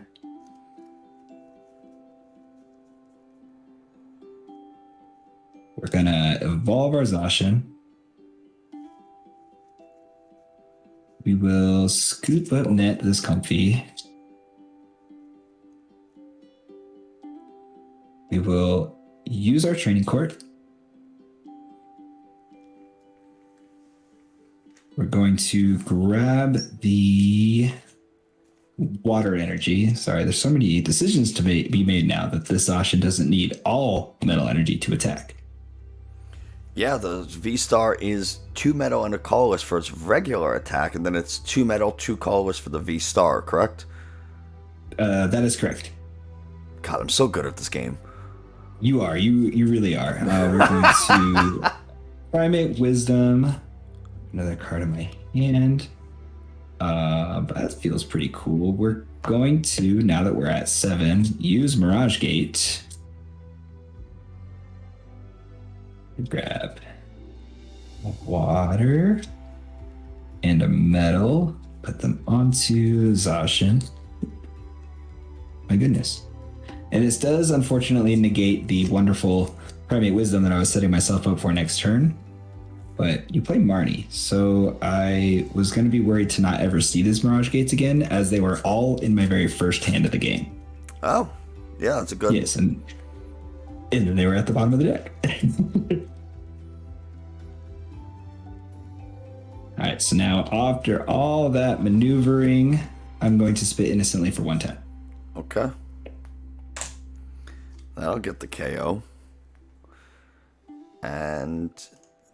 We're going to evolve our Zacian. We will scoop up net this Comfy. We will use our Training Court. We're going to grab the Water Energy. Sorry, there's so many decisions to be made now that this Zacian doesn't need all Metal Energy to attack. Yeah, the V-Star is 2 metal and a colorless for its regular attack, and then it's 2 metal, 2 colorless for the V-Star, correct? That is correct. God, I'm so good at this game. You are. You really are. We're going to Primate Wisdom. Another card in my hand. But that feels pretty cool. We're going to, now that we're at 7, use Mirage Gate. Grab water and a metal. Put them onto Zacian. My goodness. And this does unfortunately negate the wonderful Primate Wisdom that I was setting myself up for next turn. But you play Marnie, so I was going to be worried to not ever see these Mirage Gates again, as they were all in my very first hand of the game. Oh, yeah, that's a good... Yes, and then they were at the bottom of the deck. All right, so now after all that maneuvering, I'm going to spit Innocently for 110. Okay. That'll get the KO. And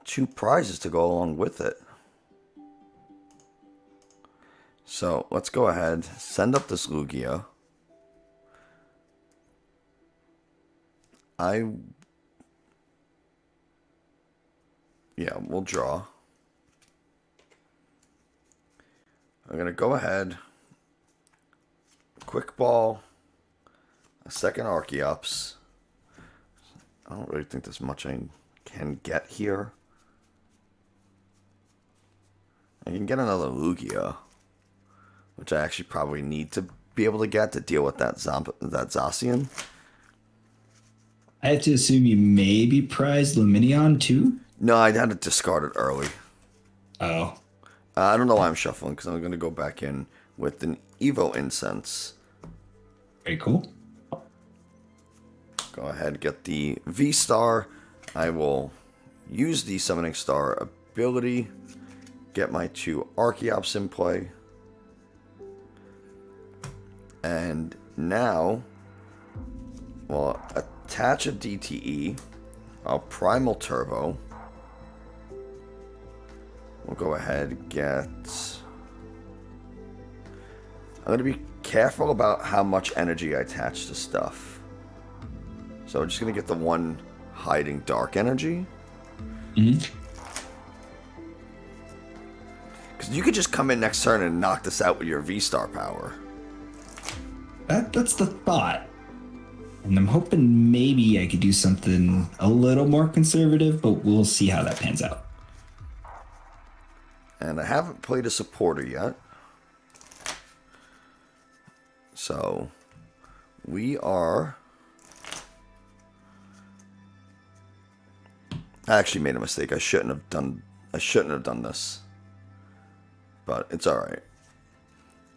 2 prizes to go along with it. So let's go ahead, send up this Lugia. We'll draw. I'm going to go ahead, quick ball, a second Archeops. I don't really think there's much I can get here. I can get another Lugia, which I actually probably need to be able to get to deal with that Zacian. I have to assume you maybe prized Luminion too? No, I had to discard it early. Oh. I don't know why I'm shuffling, because I'm going to go back in with an Evo Incense. Very cool. Go ahead, get the V-Star. I will use the Summoning Star ability. Get my 2 Archeops in play. And now, we'll attach a DTE. I'll Primal Turbo. We'll go ahead and get... I'm going to be careful about how much energy I attach to stuff. So I'm just going to get the 1 Hiding Dark Energy. Mm-hmm. Because you could just come in next turn and knock this out with your V-Star power. That's the thought. And I'm hoping maybe I could do something a little more conservative, but we'll see how that pans out. And I haven't played a supporter yet. So we are... I actually made a mistake. I shouldn't have done this. But it's alright.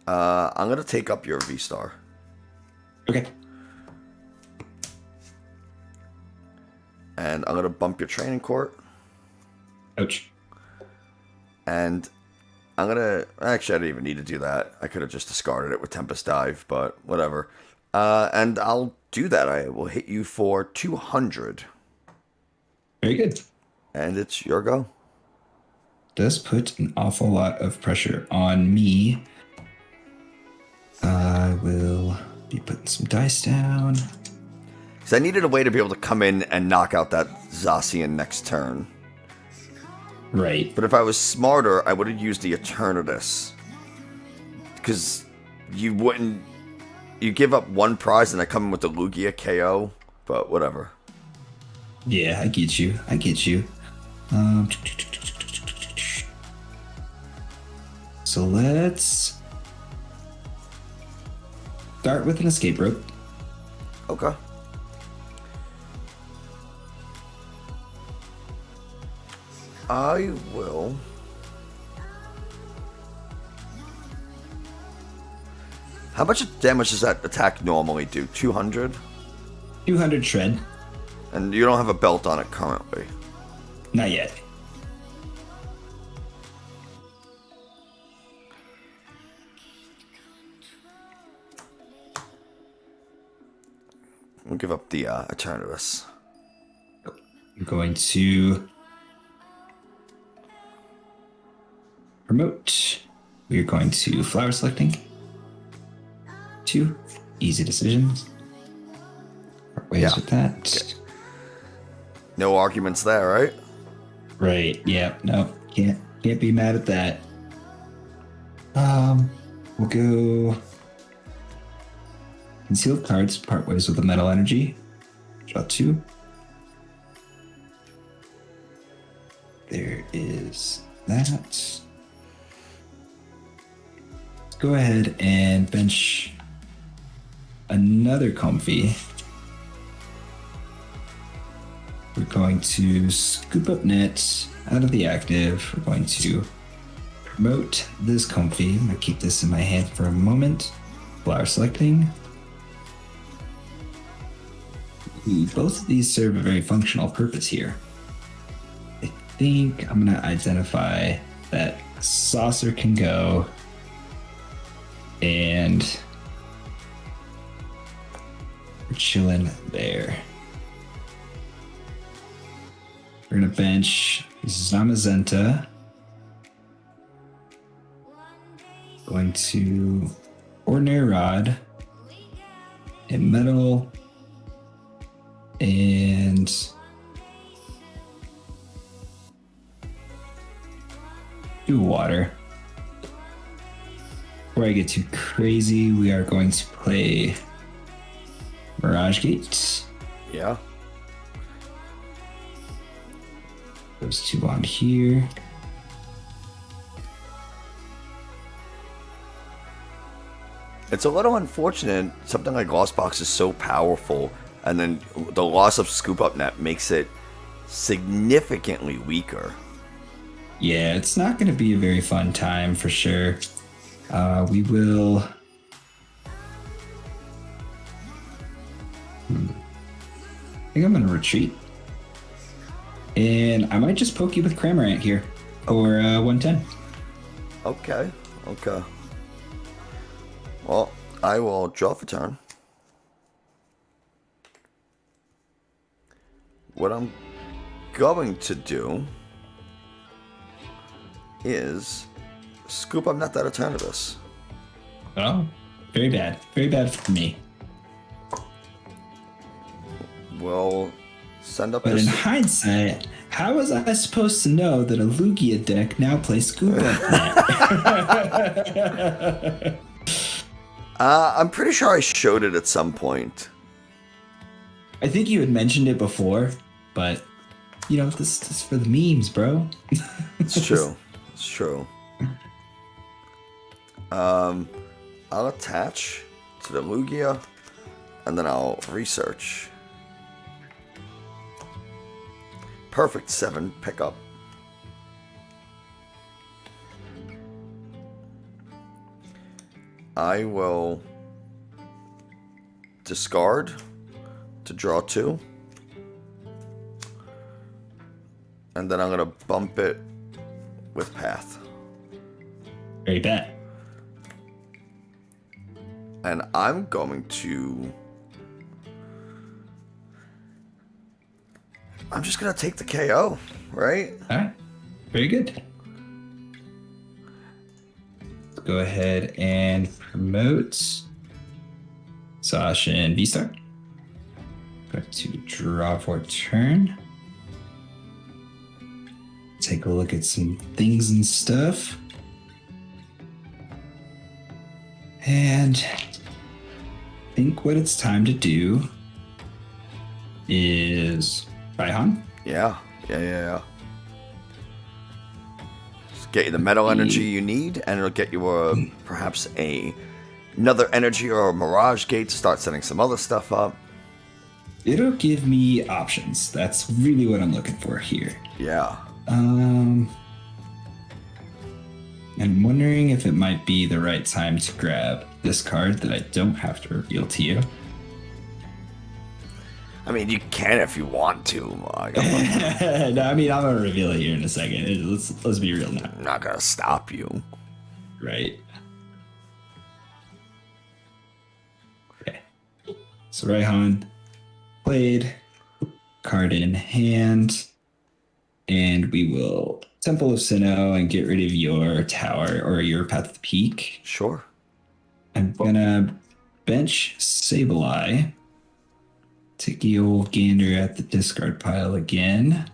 I'm gonna take up your V-Star. Okay. And I'm gonna bump your Training Court. Ouch. And I'm gonna... Actually, I didn't even need to do that. I could have just discarded it with Tempest Dive, but whatever. And I'll do that. I will hit you for 200. Very good. And it's your go. Does put an awful lot of pressure on me. I will be putting some dice down. Because I needed a way to be able to come in and knock out that Zacian next turn. Right. But if I was smarter, I would have used the Eternatus. Because you wouldn't... You give up 1 prize and I come in with the Lugia KO. But whatever. Yeah, I get you. So let's start with an escape rope. Okay. I will... How much damage does that attack normally do? 200? 200 shred. And you don't have a belt on it currently. Not yet. We'll give up the Eternatus. I'm going to promote. We're going to flower selecting. 2 easy decisions. Part ways with that. Okay. No arguments there, right? Right. Yeah. No. Can't be mad at that. We'll go concealed cards. Part ways with the metal energy. Draw 2. there is that. Let's go ahead and bench another Comfy. We're going to scoop up net out of the active. We're going to promote this Comfy. I'm going to keep this in my hand for a moment. Flower selecting. Both of these serve a very functional purpose here. I think I'm going to identify that Saucer can go, and we're chilling there. We're going to bench Zamazenta. Going to Ordinary Rod, a Metal, and do Water. Before I get too crazy, we are going to play Mirage Gate. Yeah. Those two on here. It's a little unfortunate. Something like Lost Box is so powerful, and then the loss of Scoop Up Net makes it significantly weaker. Yeah, it's not going to be a very fun time for sure. We will... I think I'm going to retreat. And I might just poke you with Cramorant here. Or 110. Okay. Well, I will draw for turn. What I'm going to do is scoop up Net that Eternatus. Oh, very bad. Very bad for me. We'll send up But this... in hindsight, how was I supposed to know that a Lugia deck now plays Scoop Up Net? I'm pretty sure I showed it at some point. I think you had mentioned it before, but you know, this is for the memes, bro. It's true. It's true. I'll attach to the Lugia, and then I'll research. Perfect 7 pickup. I will discard to draw 2. And then I'm going to bump it with Path. Very bad. And I'm going to... I'm just going to take the KO, right? All right. Very good. Let's go ahead and promote Sasha and V-Star. Going to draw for turn. Take a look at some things and stuff. And I think what it's time to do is Raihan. Yeah. Just get you the metal energy you need, and it'll get you perhaps another energy or a Mirage Gate to start setting some other stuff up. It'll give me options. That's really what I'm looking for here. Yeah. I'm wondering if it might be the right time to grab this card that I don't have to reveal to you. I mean, you can if you want to. No, I mean, I'm gonna reveal it here in a second. Let's be real now. I'm not gonna stop you. Right. Okay. So Raihan played, card in hand, and we will Temple of Sinnoh and get rid of your tower or your Path of the Peak. Sure. I'm gonna bench Sableye. Take the old gander at the discard pile again.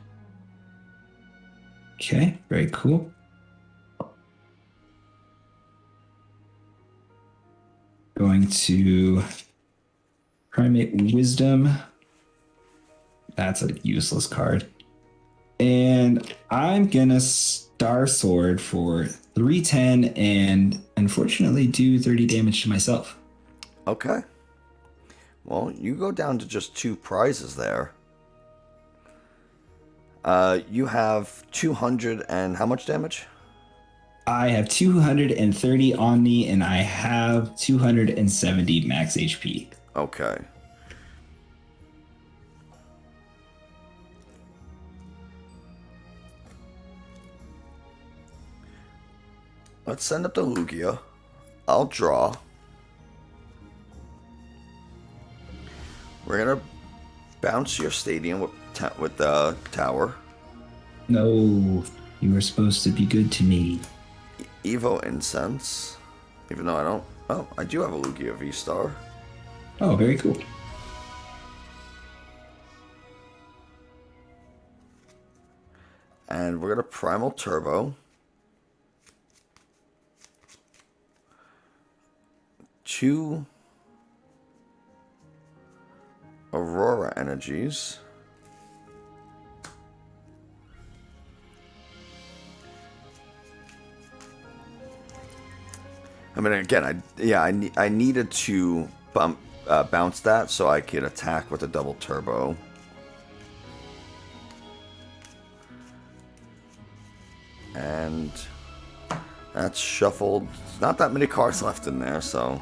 Okay, very cool. Going to Primate Wisdom. That's a useless card. And I'm gonna Star Sword for 310 and unfortunately do 30 damage to myself. Okay. Well, you go down to just 2 prizes there. You have 200 and how much damage? I have 230 on me and I have 270 max HP. Okay. Let's send up the Lugia. I'll draw. We're gonna bounce your stadium with the tower. No, you were supposed to be good to me. Evo Incense. Even though I don't... Oh, I do have a Lugia V-Star. Oh, very cool. And we're gonna Primal Turbo. 2 Aurora Energies. I mean, again, I needed to bounce that so I could attack with a double turbo. And that's shuffled. Not that many cards left in there, so...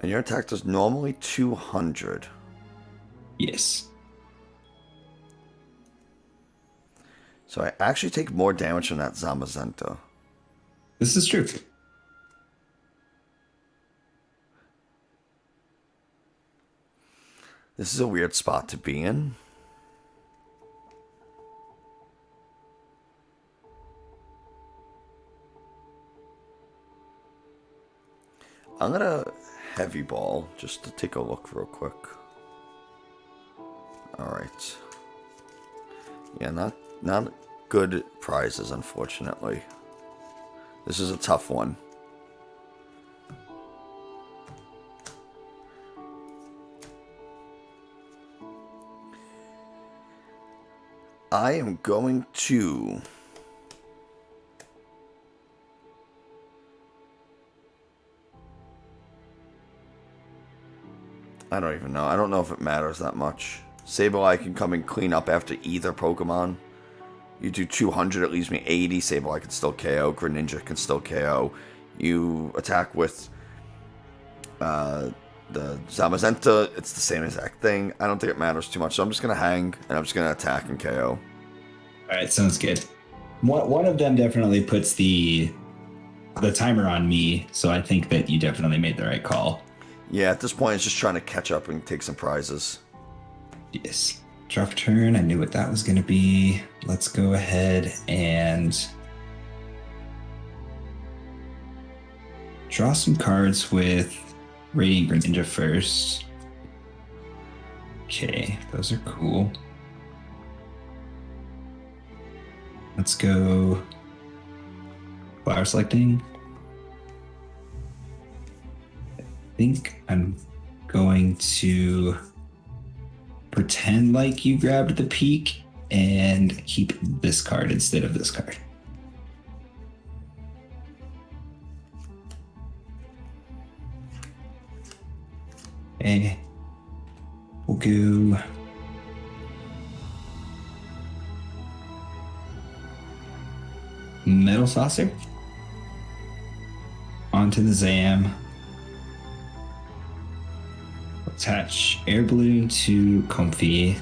And your attack does normally 200. Yes. So I actually take more damage from that Zamazenta. This is true. This is a weird spot to be in. I'm gonna heavy ball just to take a look real quick. Alright. Yeah, not good prizes, unfortunately. This is a tough one. I am going to... I don't even know. I don't know if it matters that much. Sableye can come and clean up after either Pokemon. You do 200, it leaves me 80. Sableye can still KO. Greninja can still KO. You attack with the Zamazenta, it's the same exact thing. I don't think it matters too much, so I'm just going to hang, and I'm just going to attack and KO. Alright, sounds good. One of them definitely puts the timer on me, so I think that you definitely made the right call. Yeah, at this point, it's just trying to catch up and take some prizes. Yes. Draw for turn. I knew what that was going to be. Let's go ahead and draw some cards with Radiant Greninja first. Okay, those are cool. Let's go flower selecting. I think I'm going to pretend like you grabbed the peak and keep this card instead of this card. Okay. We'll go Metal Saucer onto the Zam. Attach Air Balloon to Comfy.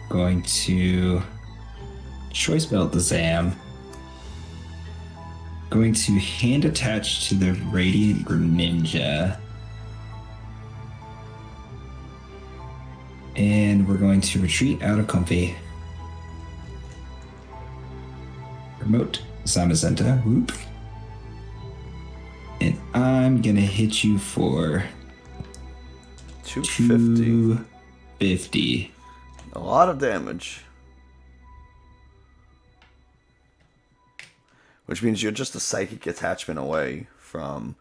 Going to Choice Belt the Zam. Going to hand attach to the Radiant Greninja. And we're going to retreat out of Comfy. Remote Zamazenta. Whoop. And I'm gonna hit you for 250. 250. A lot of damage. Which means you're just a psychic attachment away from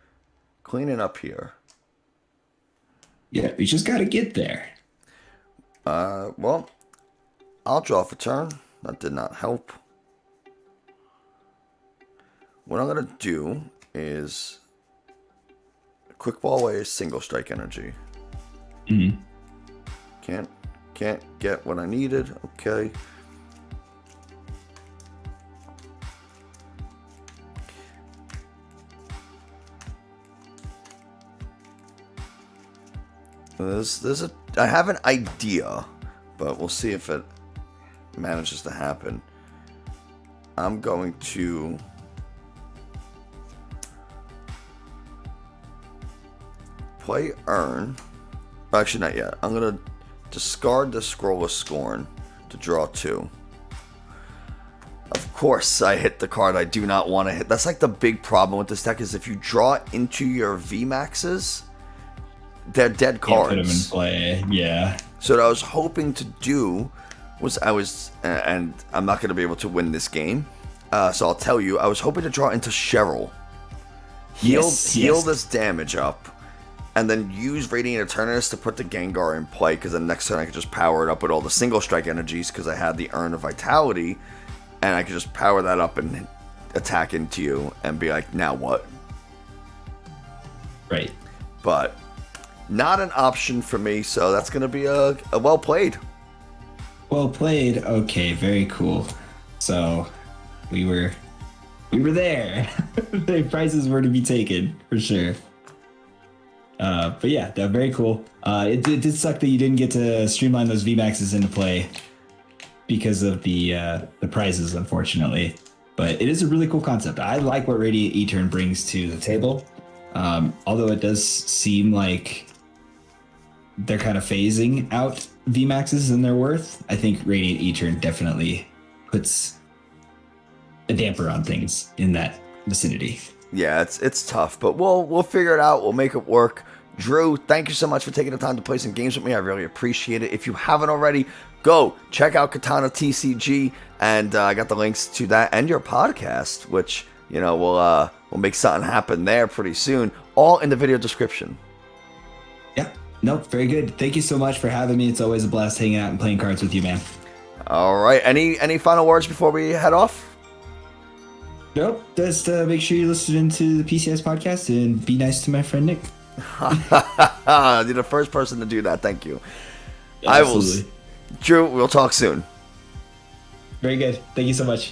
cleaning up here. Yeah, we just gotta get there. Well, I'll draw for turn. That did not help. What I'm gonna do is quick ball away single strike energy. Mm-hmm. Can't get what I needed. Okay. I have an idea, but we'll see if it manages to happen. I'm going to play Earn. Actually, not yet. I'm going to discard the Scroll of Scorn to draw 2. Of course, I hit the card I do not want to hit. That's like the big problem with this deck is if you draw into your VMAXs, they're dead cards. Put them in play, yeah. So what I was hoping to do was and I'm not going to be able to win this game. So I'll tell you, I was hoping to draw into Cheryl. Heal this damage up, and then use Radiant Eternatus to put the Gengar in play, because then next turn I could just power it up with all the single strike energies, because I had the Urn of Vitality, and I could just power that up and attack into you, and be like, now what? Right. But not an option for me, so that's going to be a well played. Well played. Okay, very cool. So we were there. The prizes were to be taken for sure. But yeah, they're very cool. It did suck that you didn't get to streamline those VMAXs into play because of the prizes, unfortunately. But it is a really cool concept. I like what Radiant E-Turn brings to the table. Although it does seem like they're kind of phasing out VMAXs and their worth, I think Radiant E-Turn definitely puts a damper on things in that vicinity. Yeah, it's tough, but we'll figure it out. We'll make it work. Drew, thank you so much for taking the time to play some games with me. I really appreciate it. If you haven't already, go check out KatanaTCG, and I got the links to that and your podcast, which we'll make something happen there pretty soon. All in the video description. Yeah, no, very good. Thank you so much for having me. It's always a blast hanging out and playing cards with you, man. All right, any final words before we head off? Nope. Just make sure you listen to the PCS podcast and be nice to my friend Nick. You're the first person to do that. Thank you. Absolutely. Drew, we'll talk soon. Very good. Thank you so much.